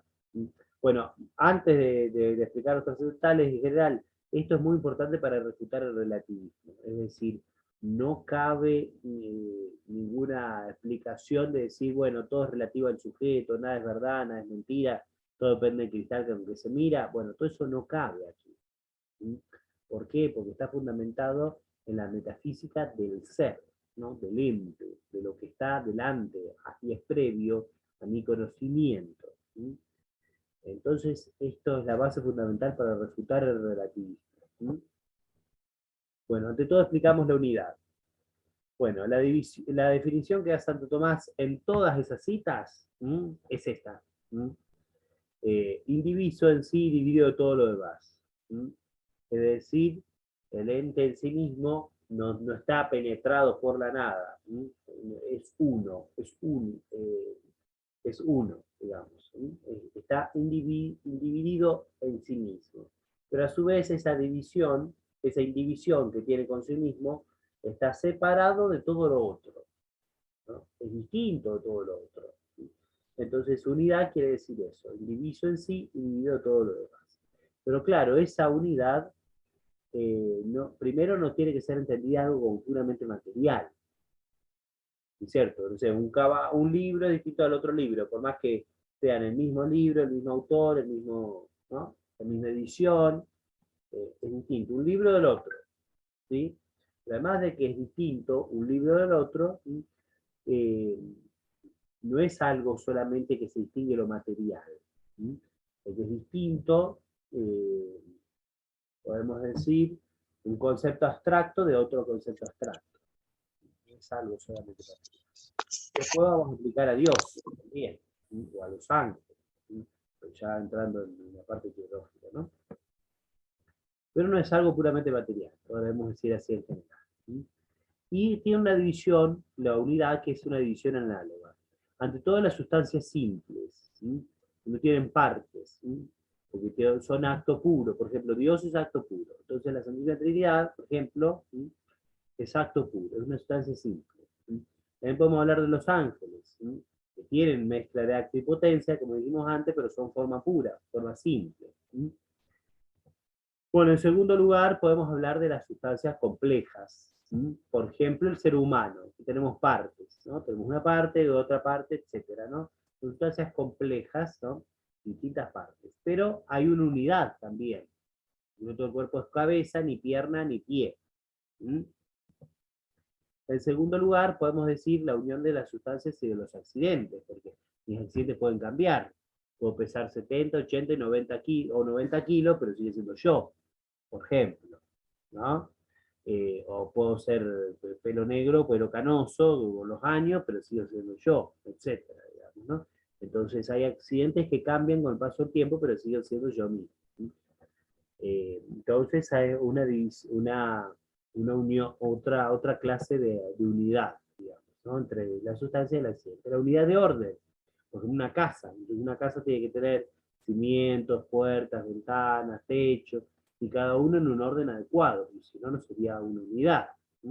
Bueno, antes de explicar los trascendentales en general, esto es muy importante para refutar el relativismo. Es decir, no cabe ninguna explicación de decir, bueno, todo es relativo al sujeto, nada es verdad, nada es mentira, todo depende del cristal con que se mira. Bueno, todo eso no cabe aquí. ¿Por qué? Porque está fundamentado en la metafísica del ser, ¿no? Del ente, de lo que está delante y es previo a mi conocimiento. ¿Sí? Entonces, esto es la base fundamental para refutar el relativismo. ¿Sí? Bueno, ante todo explicamos la unidad. Bueno, la definición que da Santo Tomás en todas esas citas es esta. Indiviso en sí dividido de todo lo demás. Es decir, el ente en sí mismo no está penetrado por la nada. Es uno, es uno, digamos. Está individido en sí mismo. Pero a su vez esa división, esa indivisión que tiene con sí mismo, está separado de todo lo otro. ¿No? Es distinto de todo lo otro. Entonces unidad quiere decir eso, indiviso en sí y dividido de todo lo demás. Pero claro, esa unidad primero no tiene que ser entendida algo como puramente material. ¿Cierto? No sé, un libro es distinto al otro libro, por más que sean el mismo libro, el mismo autor, el mismo, ¿no? La misma edición, es distinto un libro del otro. ¿Sí? Pero además de que es distinto un libro del otro, eh, no es algo solamente que se distingue lo material. ¿Sí? Porque es distinto, podemos decir, un concepto abstracto de otro concepto abstracto. No es algo solamente material. Después vamos a explicar a Dios también, o a los ángeles, pero ya entrando en la parte teológica, ¿no? Pero no es algo puramente material, podemos decir así en general. Y tiene una división, la unidad, que es una división análoga. Ante todas las sustancias simples, no tienen partes, porque son acto puro. Por ejemplo, Dios es acto puro. Entonces la Santísima Trinidad, por ejemplo, es acto puro, es una sustancia simple. También podemos hablar de los ángeles, que tienen mezcla de acto y potencia, como dijimos antes, pero son forma pura, forma simple. Bueno, en segundo lugar, podemos hablar de las sustancias complejas. Por ejemplo, el ser humano, que tenemos partes, ¿no? Tenemos una parte, otra parte, etcétera, ¿no? Sustancias complejas, ¿no? Distintas partes. Pero hay una unidad también. No todo el cuerpo es cabeza, ni pierna, ni pie. ¿Mm? En segundo lugar, podemos decir la unión de las sustancias y de los accidentes, porque mis accidentes pueden cambiar. Puedo pesar 70, 80 y 90 kilos, o 90 kilos, pero sigue siendo yo, por ejemplo, ¿no? O puedo ser pelo negro, pelo canoso, con los años, pero sigo siendo yo, etcétera, digamos, ¿no? Entonces hay accidentes que cambian con el paso del tiempo, pero sigo siendo yo mismo. Entonces hay una unión, otra clase de unidad, digamos, ¿no? Entre la sustancia y el accidente. La unidad de orden, por ejemplo, una casa tiene que tener cimientos, puertas, ventanas, techos, y cada uno en un orden adecuado, y si no, no sería una unidad, ¿sí?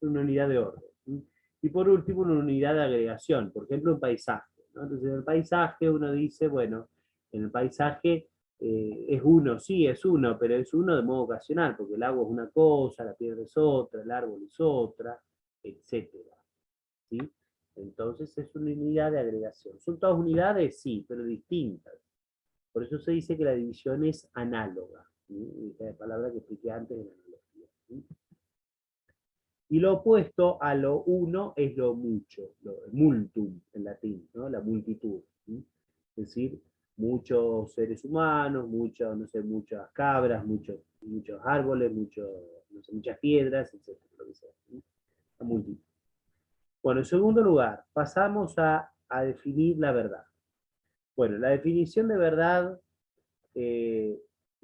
Una unidad de orden, ¿sí? Y por último, una unidad de agregación, por ejemplo, un paisaje, ¿no? Entonces, en el paisaje uno dice, bueno, en el paisaje es uno, sí, es uno, pero es uno de modo ocasional, porque el agua es una cosa, la piedra es otra, el árbol es otra, etcétera, ¿sí? Entonces es una unidad de agregación. ¿Son todas unidades? Sí, pero distintas. Por eso se dice que la división es análoga, ¿sí? La palabra que expliqué antes de la analogía, ¿sí? Y lo opuesto a lo uno es lo mucho, lo multum en latín, ¿no? La multitud, ¿sí? Es decir, muchos seres humanos, muchos, no sé, muchas cabras, muchos árboles, no sé, muchas piedras, etc. Lo que sea, ¿sí? La multitud. Bueno, en segundo lugar, pasamos a definir la verdad. Bueno, la definición de verdad, eh,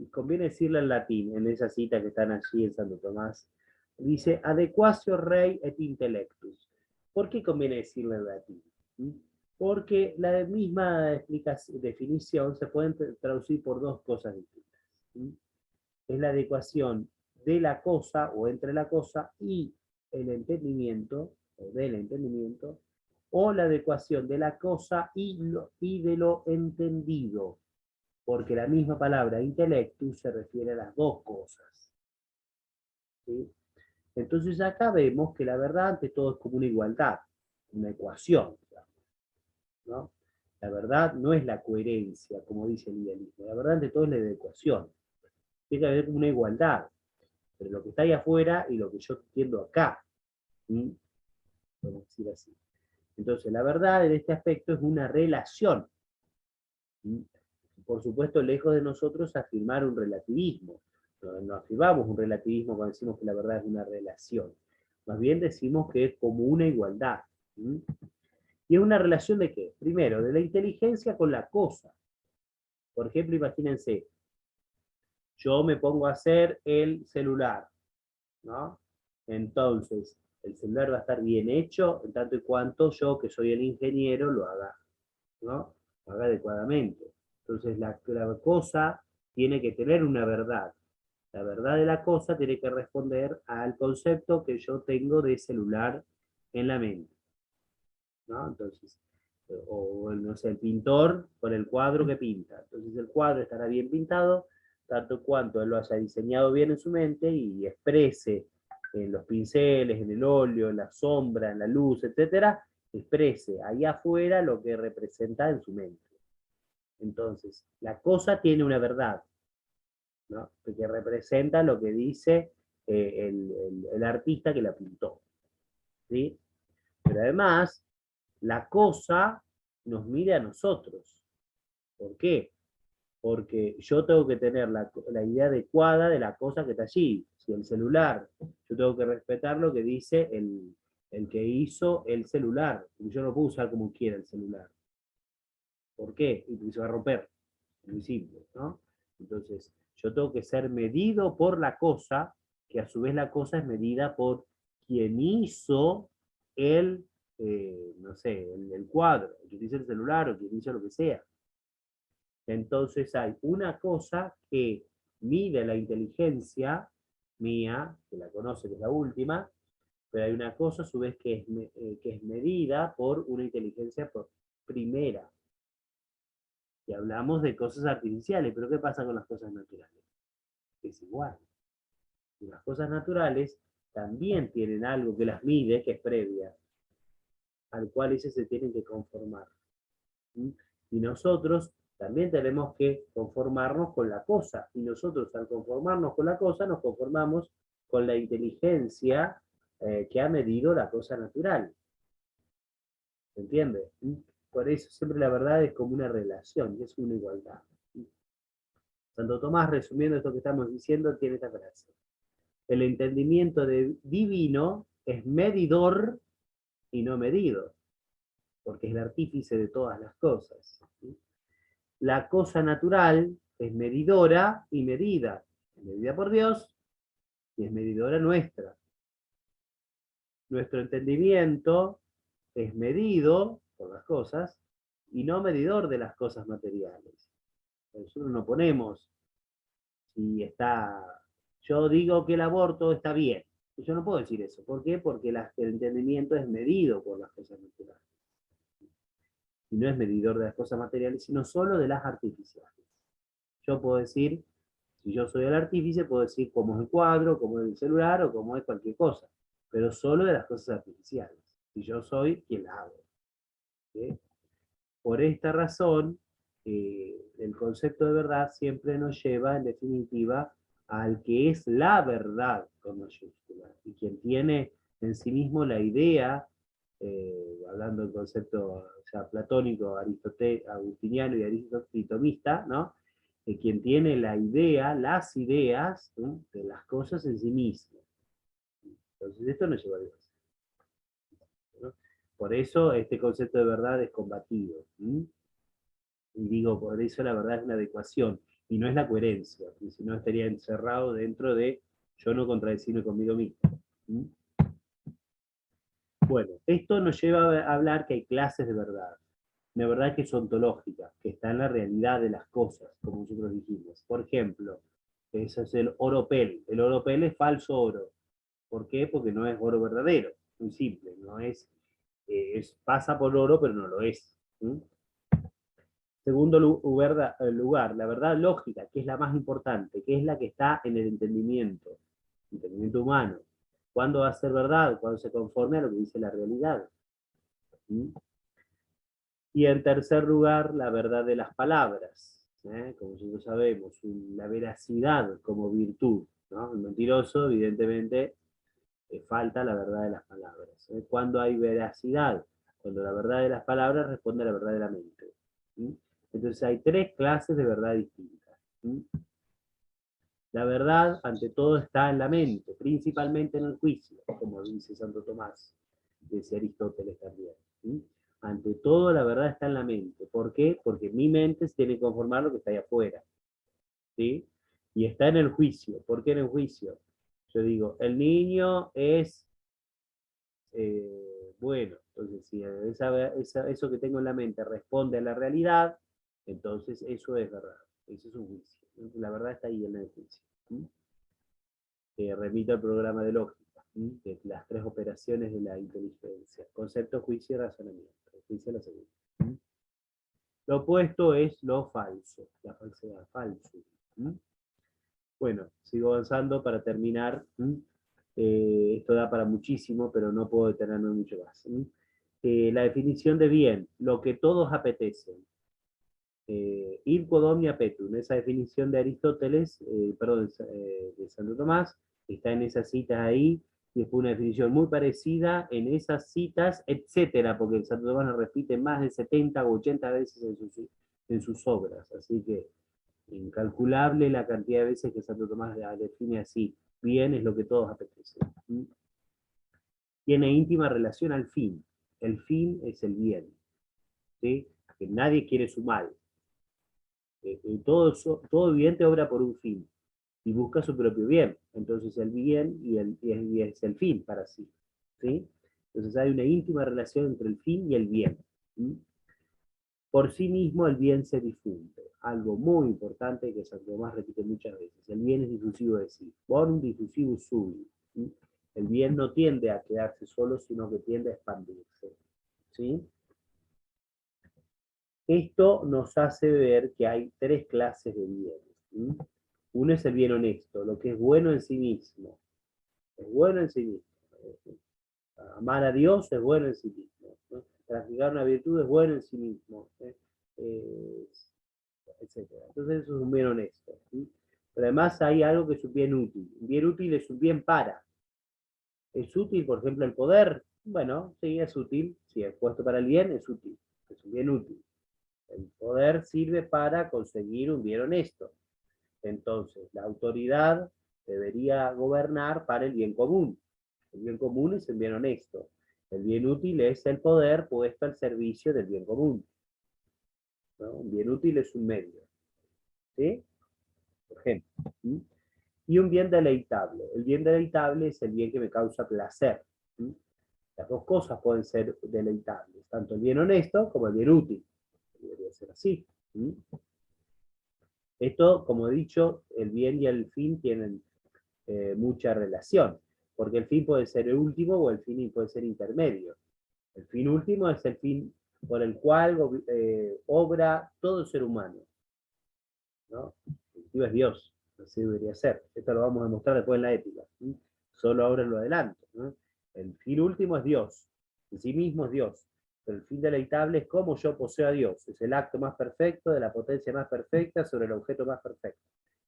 conviene decirla en latín, en esa cita que están allí en Santo Tomás, dice adequatio rei et intellectus. ¿Por qué conviene decirla en latín? Porque la misma definición se puede traducir por dos cosas distintas. Es la adecuación de la cosa o entre la cosa y el entendimiento, o del entendimiento, o la adecuación de la cosa y de lo entendido, porque la misma palabra intellectus se refiere a las dos cosas, ¿sí? Entonces acá vemos que la verdad ante todo es como una igualdad, una ecuación, ¿no? La verdad no es la coherencia, como dice el idealismo, la verdad ante todo es la ecuación. Tiene que haber una igualdad entre lo que está ahí afuera y lo que yo entiendo acá, ¿sí? Podemos decir así. Entonces la verdad en este aspecto es una relación, ¿sí? Por supuesto, lejos de nosotros afirmar un relativismo. No afirmamos un relativismo cuando decimos que la verdad es una relación. Más bien decimos que es como una igualdad. ¿Sí? ¿Y es una relación de qué? Primero, de la inteligencia con la cosa. Por ejemplo, imagínense, yo me pongo a hacer el celular, ¿no? Entonces, el celular va a estar bien hecho en tanto y cuanto yo, que soy el ingeniero, lo haga, ¿no? Lo haga adecuadamente. Entonces, la cosa tiene que tener una verdad. La verdad de la cosa tiene que responder al concepto que yo tengo de celular en la mente, ¿no? Entonces, o no sé, el pintor con el cuadro que pinta. Entonces el cuadro estará bien pintado, tanto cuanto él lo haya diseñado bien en su mente y exprese en los pinceles, en el óleo, en la sombra, en la luz, etcétera, exprese ahí afuera lo que representa en su mente. Entonces, la cosa tiene una verdad, ¿no? Que representa lo que dice el artista que la pintó, ¿sí? Pero además, la cosa nos mide a nosotros. ¿Por qué? Porque yo tengo que tener la idea adecuada de la cosa que está allí. Si el celular, yo tengo que respetar lo que dice el que hizo el celular. Yo no puedo usar como quiera el celular. ¿Por qué? Y se va a romper. Muy simple, ¿no? Entonces, yo tengo que ser medido por la cosa, que a su vez la cosa es medida por quien hizo el, no sé, el cuadro, quien hizo el celular o quien hizo lo que sea. Entonces hay una cosa que mide la inteligencia mía, que la conoce, que es la última, pero hay una cosa a su vez que es medida por una inteligencia primera. Y hablamos de cosas artificiales, pero ¿qué pasa con las cosas naturales? Es igual. Y las cosas naturales también tienen algo que las mide, que es previa, al cual ellos se tienen que conformar. ¿Sí? Y nosotros también tenemos que conformarnos con la cosa. Y nosotros al conformarnos con la cosa, nos conformamos con la inteligencia que ha medido la cosa natural. ¿Se entiende? Por eso siempre la verdad es como una relación, y es una igualdad. Santo Tomás, resumiendo esto que estamos diciendo, tiene esta frase. El entendimiento divino es medidor y no medido, porque es el artífice de todas las cosas. La cosa natural es medidora y medida. Es medida por Dios y es medidora nuestra. Nuestro entendimiento es medido por las cosas y no medidor de las cosas materiales. Nosotros no ponemos si está... Yo digo que el aborto está bien. Yo no puedo decir eso. ¿Por qué? Porque el entendimiento es medido por las cosas naturales. Y no es medidor de las cosas materiales, sino solo de las artificiales. Yo puedo decir, si yo soy el artífice, puedo decir cómo es el cuadro, cómo es el celular o cómo es cualquier cosa, pero solo de las cosas artificiales. Si yo soy quien la hago. ¿Sí? Por esta razón, el concepto de verdad siempre nos lleva, en definitiva, al que es la verdad con mayúscula, y quien tiene en sí mismo la idea, hablando del concepto platónico, agustiniano y aristotomista, ¿no? Quien tiene la idea, las ideas, ¿no? De las cosas en sí mismo. Entonces esto nos lleva a Dios. ¿No? Por eso este concepto de verdad es combatido. Y digo, por eso la verdad es una adecuación, y no es la coherencia, porque si no estaría encerrado dentro de yo no contradecirme conmigo mismo. Bueno, esto nos lleva a hablar que hay clases de verdad. Una verdad que es ontológica, que está en la realidad de las cosas, como nosotros dijimos. Por ejemplo, ese es el oropel. El oropel es falso oro. ¿Por qué? Porque no es oro verdadero. Muy simple. No es, pasa por oro, pero no lo es. Segundo lugar, la verdad lógica, que es la más importante, que es la que está en el entendimiento humano. ¿Cuándo va a ser verdad? Cuando se conforme a lo que dice la realidad. Y en tercer lugar, la verdad de las palabras, como nosotros sabemos, la veracidad como virtud, ¿no? El mentiroso, evidentemente, falta la verdad de las palabras. Cuando hay veracidad, cuando la verdad de las palabras responde a la verdad de la mente. Entonces hay tres clases de verdad distintas. La verdad, ante todo, está en la mente, principalmente en el juicio, como dice Santo Tomás, dice Aristóteles también. Ante todo, la verdad está en la mente. ¿Por qué? Porque mi mente se tiene que conformar lo que está ahí afuera. ¿Sí? Y está en el juicio. ¿Por qué en el juicio? Yo digo, el niño es bueno. Entonces, si eso que tengo en la mente responde a la realidad, entonces eso es verdad. Eso es un juicio. La verdad está ahí en el juicio. Remito al programa de lógica, de las tres operaciones de la inteligencia: concepto, juicio y razonamiento. El juicio es la segunda. Lo opuesto es lo falso, la falsedad, falso. Bueno, sigo avanzando para terminar. Esto da para muchísimo, pero no puedo detenerme mucho más. La definición de bien, lo que todos apetecen. Ir quod omnia petum, esa definición de Aristóteles, de Santo Tomás, está en esas citas ahí, y fue una definición muy parecida en esas citas, etcétera, porque el Santo Tomás lo repite más de 70 o 80 veces en sus obras, así que incalculable la cantidad de veces que Santo Tomás la define así. Bien es lo que todos apetecen. Tiene íntima relación al fin. El fin es el bien. ¿Sí? Que nadie quiere su mal. Todo evidente obra por un fin y busca su propio bien. Entonces el bien y es el fin para sí. ¿Sí? Entonces hay una íntima relación entre el fin y el bien. Por sí mismo el bien se difunde. Algo muy importante que Santo Tomás repite muchas veces. El bien es difusivo de sí. Bonum diffusivus sui. El bien no tiende a quedarse solo, sino que tiende a expandirse. ¿Sí? Esto nos hace ver que hay tres clases de bienes. Uno es el bien honesto, lo que es bueno en sí mismo. Es bueno en sí mismo. Amar a Dios es bueno en sí mismo. Practicar una virtud es bueno en sí mismo. Etc. Entonces eso es un bien honesto. Pero además hay algo que es un bien útil. Un bien útil es un bien para. ¿Es útil, por ejemplo, el poder? Bueno, sí, es útil. Si es puesto para el bien, es útil. Es un bien útil. El poder sirve para conseguir un bien honesto. Entonces, la autoridad debería gobernar para el bien común. El bien común es el bien honesto. El bien útil es el poder puesto al servicio del bien común, ¿no? Un bien útil es un medio, ¿sí? Por ejemplo. ¿Sí? Y un bien deleitable. El bien deleitable es el bien que me causa placer. ¿Sí? Las dos cosas pueden ser deleitables, tanto el bien honesto como el bien útil. Debería ser así. ¿Sí? Esto, como he dicho, el bien y el fin tienen mucha relación, porque el fin puede ser el último o el fin puede ser intermedio. El fin último es el fin por el cual obra todo ser humano, ¿no? El objetivo es Dios, así debería ser. Esto lo vamos a demostrar después en la ética. ¿Sí? Solo ahora lo adelanto, ¿no? El fin último es Dios, en sí mismo es Dios. Pero el fin deleitable es cómo yo poseo a Dios. Es el acto más perfecto, de la potencia más perfecta sobre el objeto más perfecto.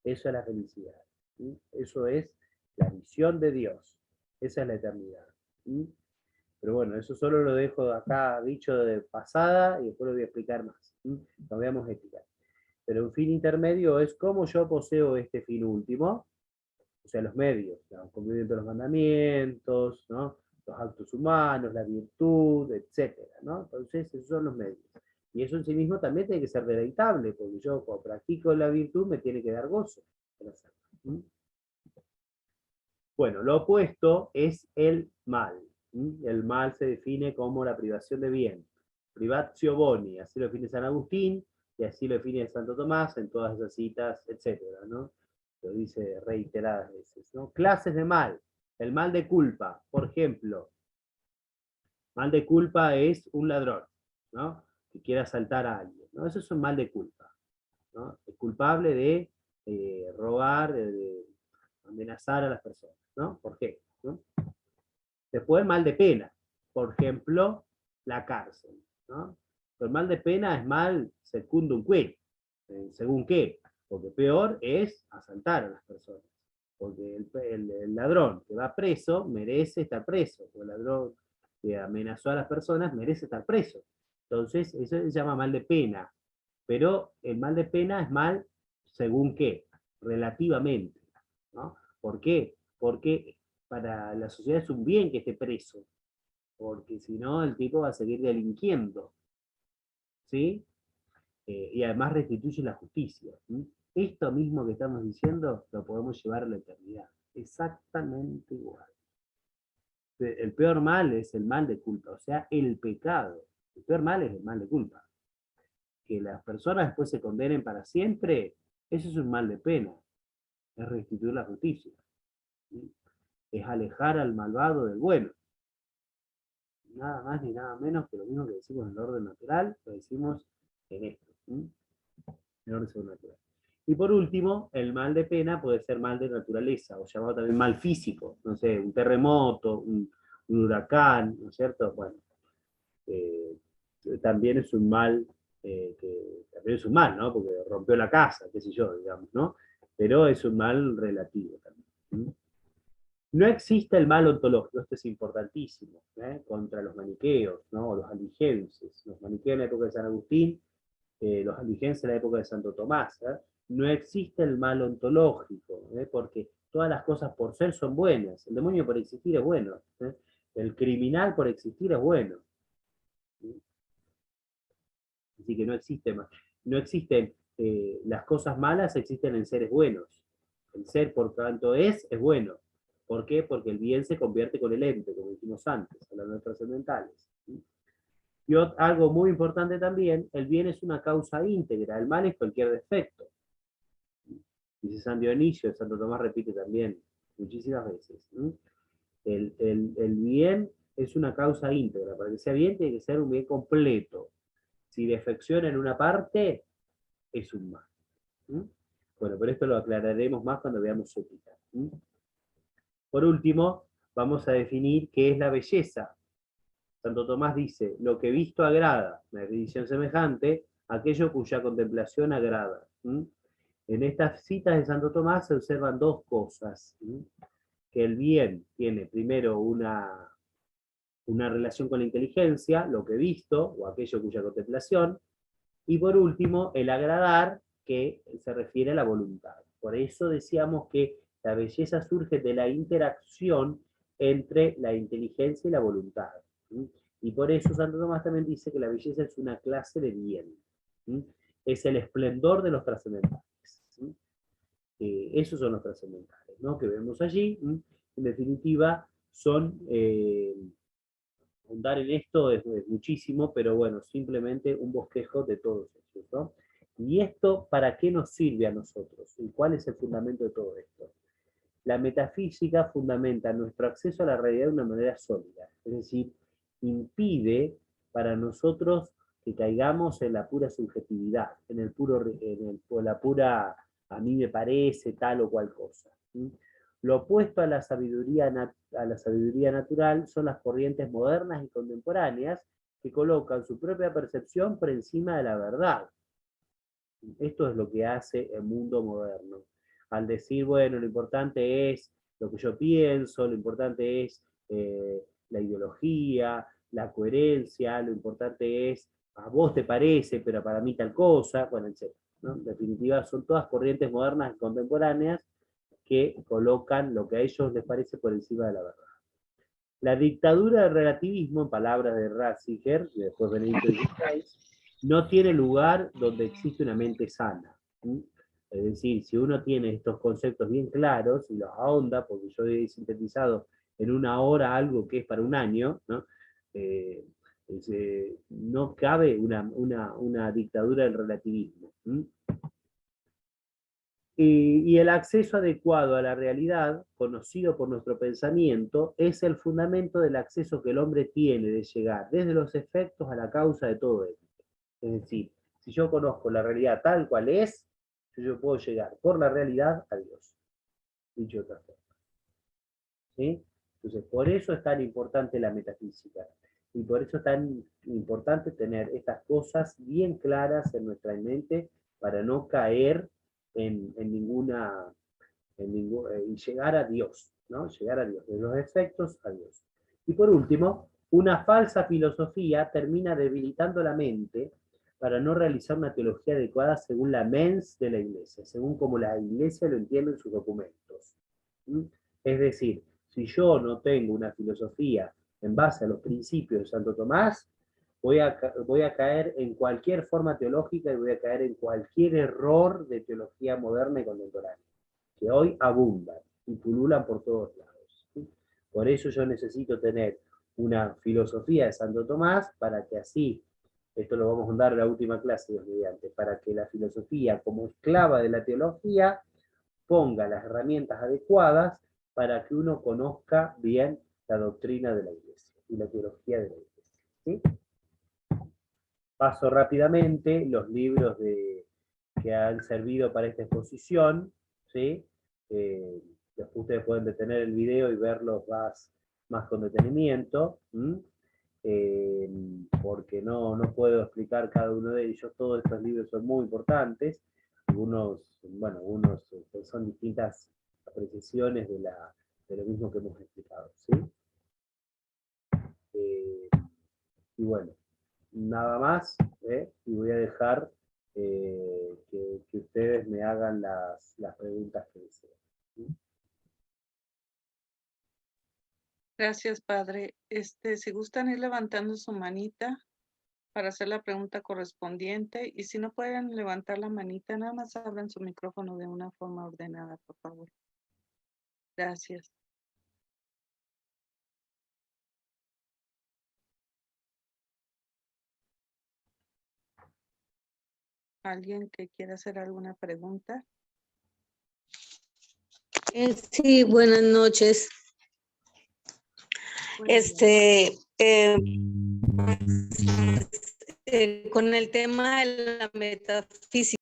Eso es la felicidad. ¿Sí? Eso es la visión de Dios. Esa es la eternidad. ¿Sí? Pero bueno, eso solo lo dejo acá dicho de pasada y después lo voy a explicar más. ¿Sí? Nos veamos ética. Pero un fin intermedio es cómo yo poseo este fin último, o sea, los medios, el cumplimiento de los mandamientos, ¿no? Los actos humanos, la virtud, etcétera, ¿no? Entonces, esos son los medios. Y eso en sí mismo también tiene que ser deleitable, porque yo cuando practico la virtud me tiene que dar gozo. ¿Mm? Bueno, lo opuesto es el mal. ¿Mm? El mal se define como la privación de bien. Privatio boni, así lo define San Agustín, y así lo define Santo Tomás en todas esas citas, etcétera, ¿no? Lo dice reiteradas veces, ¿no? Clases de mal. El mal de culpa, por ejemplo. Mal de culpa es un ladrón, ¿no? Que quiere asaltar a alguien, ¿no? Eso es un mal de culpa, ¿no? Es culpable de robar, de amenazar a las personas, ¿no? ¿Por qué? ¿No? Después el mal de pena, por ejemplo, la cárcel, ¿no? Pero el mal de pena es mal secundum que, según qué, porque peor es asaltar a las personas, porque el ladrón que va preso merece estar preso, o el ladrón que amenazó a las personas merece estar preso. Entonces, eso se llama mal de pena, pero el mal de pena es mal según qué, relativamente, ¿no? ¿Por qué? Porque para la sociedad es un bien que esté preso, porque si no el tipo va a seguir delinquiendo, ¿sí? Y además restituye la justicia. ¿Sí? Esto mismo que estamos diciendo lo podemos llevar a la eternidad, exactamente igual. El peor mal es el mal de culpa, o sea, el pecado. El peor mal es el mal de culpa. Que las personas después se condenen para siempre, eso es un mal de pena, es restituir la justicia. ¿Sí? Es alejar al malvado del bueno. Nada más ni nada menos que lo mismo que decimos en el orden natural, lo decimos en esto, en el orden sobrenatural. Y por último, el mal de pena puede ser mal de naturaleza, o llamado también mal físico, no sé, un terremoto, un huracán, ¿no es cierto? Bueno, eh, también es un mal, también es un mal, ¿no? Porque rompió la casa, qué sé yo, digamos, ¿no? Pero es un mal relativo también. No existe el mal ontológico, esto es importantísimo, contra los maniqueos, ¿no? O los albigenses. Los maniqueos en la época de San Agustín, los albigenses en la época de Santo Tomás. No existe el mal ontológico, porque todas las cosas por ser son buenas. El demonio por existir es bueno. El criminal por existir es bueno. Así que no existe más. No existen las cosas malas, existen en seres buenos. El ser, por tanto, es bueno. ¿Por qué? Porque el bien se convierte con el ente, como dijimos antes, hablando de trascendentales. Y algo muy importante también, el bien es una causa íntegra, el mal es cualquier defecto. Dice San Dionisio, Santo Tomás repite también muchísimas veces. El bien es una causa íntegra, para que sea bien tiene que ser un bien completo. Si defecciona en una parte, es un mal. Bueno, pero esto lo aclararemos más cuando veamos ética. Por último, vamos a definir qué es la belleza. Santo Tomás dice, lo que visto agrada, una definición semejante, aquello cuya contemplación agrada. En estas citas de Santo Tomás se observan dos cosas, ¿sí? Que el bien tiene primero una relación con la inteligencia, lo que he visto, o aquello cuya contemplación, y por último, el agradar, que se refiere a la voluntad. Por eso decíamos que la belleza surge de la interacción entre la inteligencia y la voluntad. ¿Sí? Y por eso Santo Tomás también dice que la belleza es una clase de bien. ¿Sí? Es el esplendor de los trascendentales. ¿Sí? Esos son los trascendentales, ¿no? Que vemos allí. ¿Sí? En definitiva, son... ahondar en esto es muchísimo, pero bueno, simplemente un bosquejo de todos ellos, ¿no? ¿Y esto para qué nos sirve a nosotros? ¿Y cuál es el fundamento de todo esto? La metafísica fundamenta nuestro acceso a la realidad de una manera sólida, es decir, impide para nosotros que caigamos en la pura subjetividad, la pura a mí me parece tal o cual cosa. ¿Sí? Lo opuesto a la sabiduría natural son las corrientes modernas y contemporáneas que colocan su propia percepción por encima de la verdad. Esto es lo que hace el mundo moderno. Al decir, bueno, lo importante es lo que yo pienso, lo importante es la ideología, la coherencia, lo importante es, a vos te parece, pero para mí tal cosa, bueno, etc. ¿No? En definitiva, son todas corrientes modernas y contemporáneas que colocan lo que a ellos les parece por encima de la verdad. La dictadura del relativismo, en palabras de Ratzinger, y después Benedicto XVI, no tiene lugar donde existe una mente sana. ¿Sí? Es decir, si uno tiene estos conceptos bien claros y los ahonda, porque yo he sintetizado en una hora algo que es para un año, ¿no? No cabe una dictadura del relativismo. ¿Sí? Y el acceso adecuado a la realidad, conocido por nuestro pensamiento, es el fundamento del acceso que el hombre tiene de llegar desde los efectos a la causa de todo ello. Es decir, si yo conozco la realidad tal cual es, yo puedo llegar por la realidad a Dios. Dicho de otra forma. ¿Sí? Entonces, por eso es tan importante la metafísica. Y por eso es tan importante tener estas cosas bien claras en nuestra mente para no caer en ninguna y llegar a Dios, ¿no? Llegar a Dios, de los efectos a Dios. Y por último, una falsa filosofía termina debilitando la mente para no realizar una teología adecuada según la mens de la Iglesia, según como la Iglesia lo entiende en sus documentos. ¿Mm? Es decir, si yo no tengo una filosofía en base a los principios de Santo Tomás, voy a caer en cualquier forma teológica y voy a caer en cualquier error de teología moderna y contemporánea que hoy abundan y pululan por todos lados. ¿Sí? Por eso yo necesito tener una filosofía de Santo Tomás para que así, esto lo vamos a dar en la última clase, Dios mediante, para que la filosofía como esclava de la teología ponga las herramientas adecuadas para que uno conozca bien la doctrina de la Iglesia y la teología de la Iglesia. ¿Sí? Paso rápidamente los libros que han servido para esta exposición, ¿sí? Después ustedes pueden detener el video y verlos más con detenimiento, porque no puedo explicar cada uno de ellos. Todos estos libros son muy importantes. Algunos son distintas apreciaciones de lo mismo que hemos explicado, ¿sí? Y bueno, nada más, y voy a dejar que ustedes me hagan las preguntas que deseen. ¿Sí? Gracias, padre. Si gustan ir levantando su manita para hacer la pregunta correspondiente, y si no pueden levantar la manita, nada más abran su micrófono de una forma ordenada, por favor. Gracias. ¿Alguien que quiera hacer alguna pregunta? Sí, buenas noches. Con el tema de la metafísica.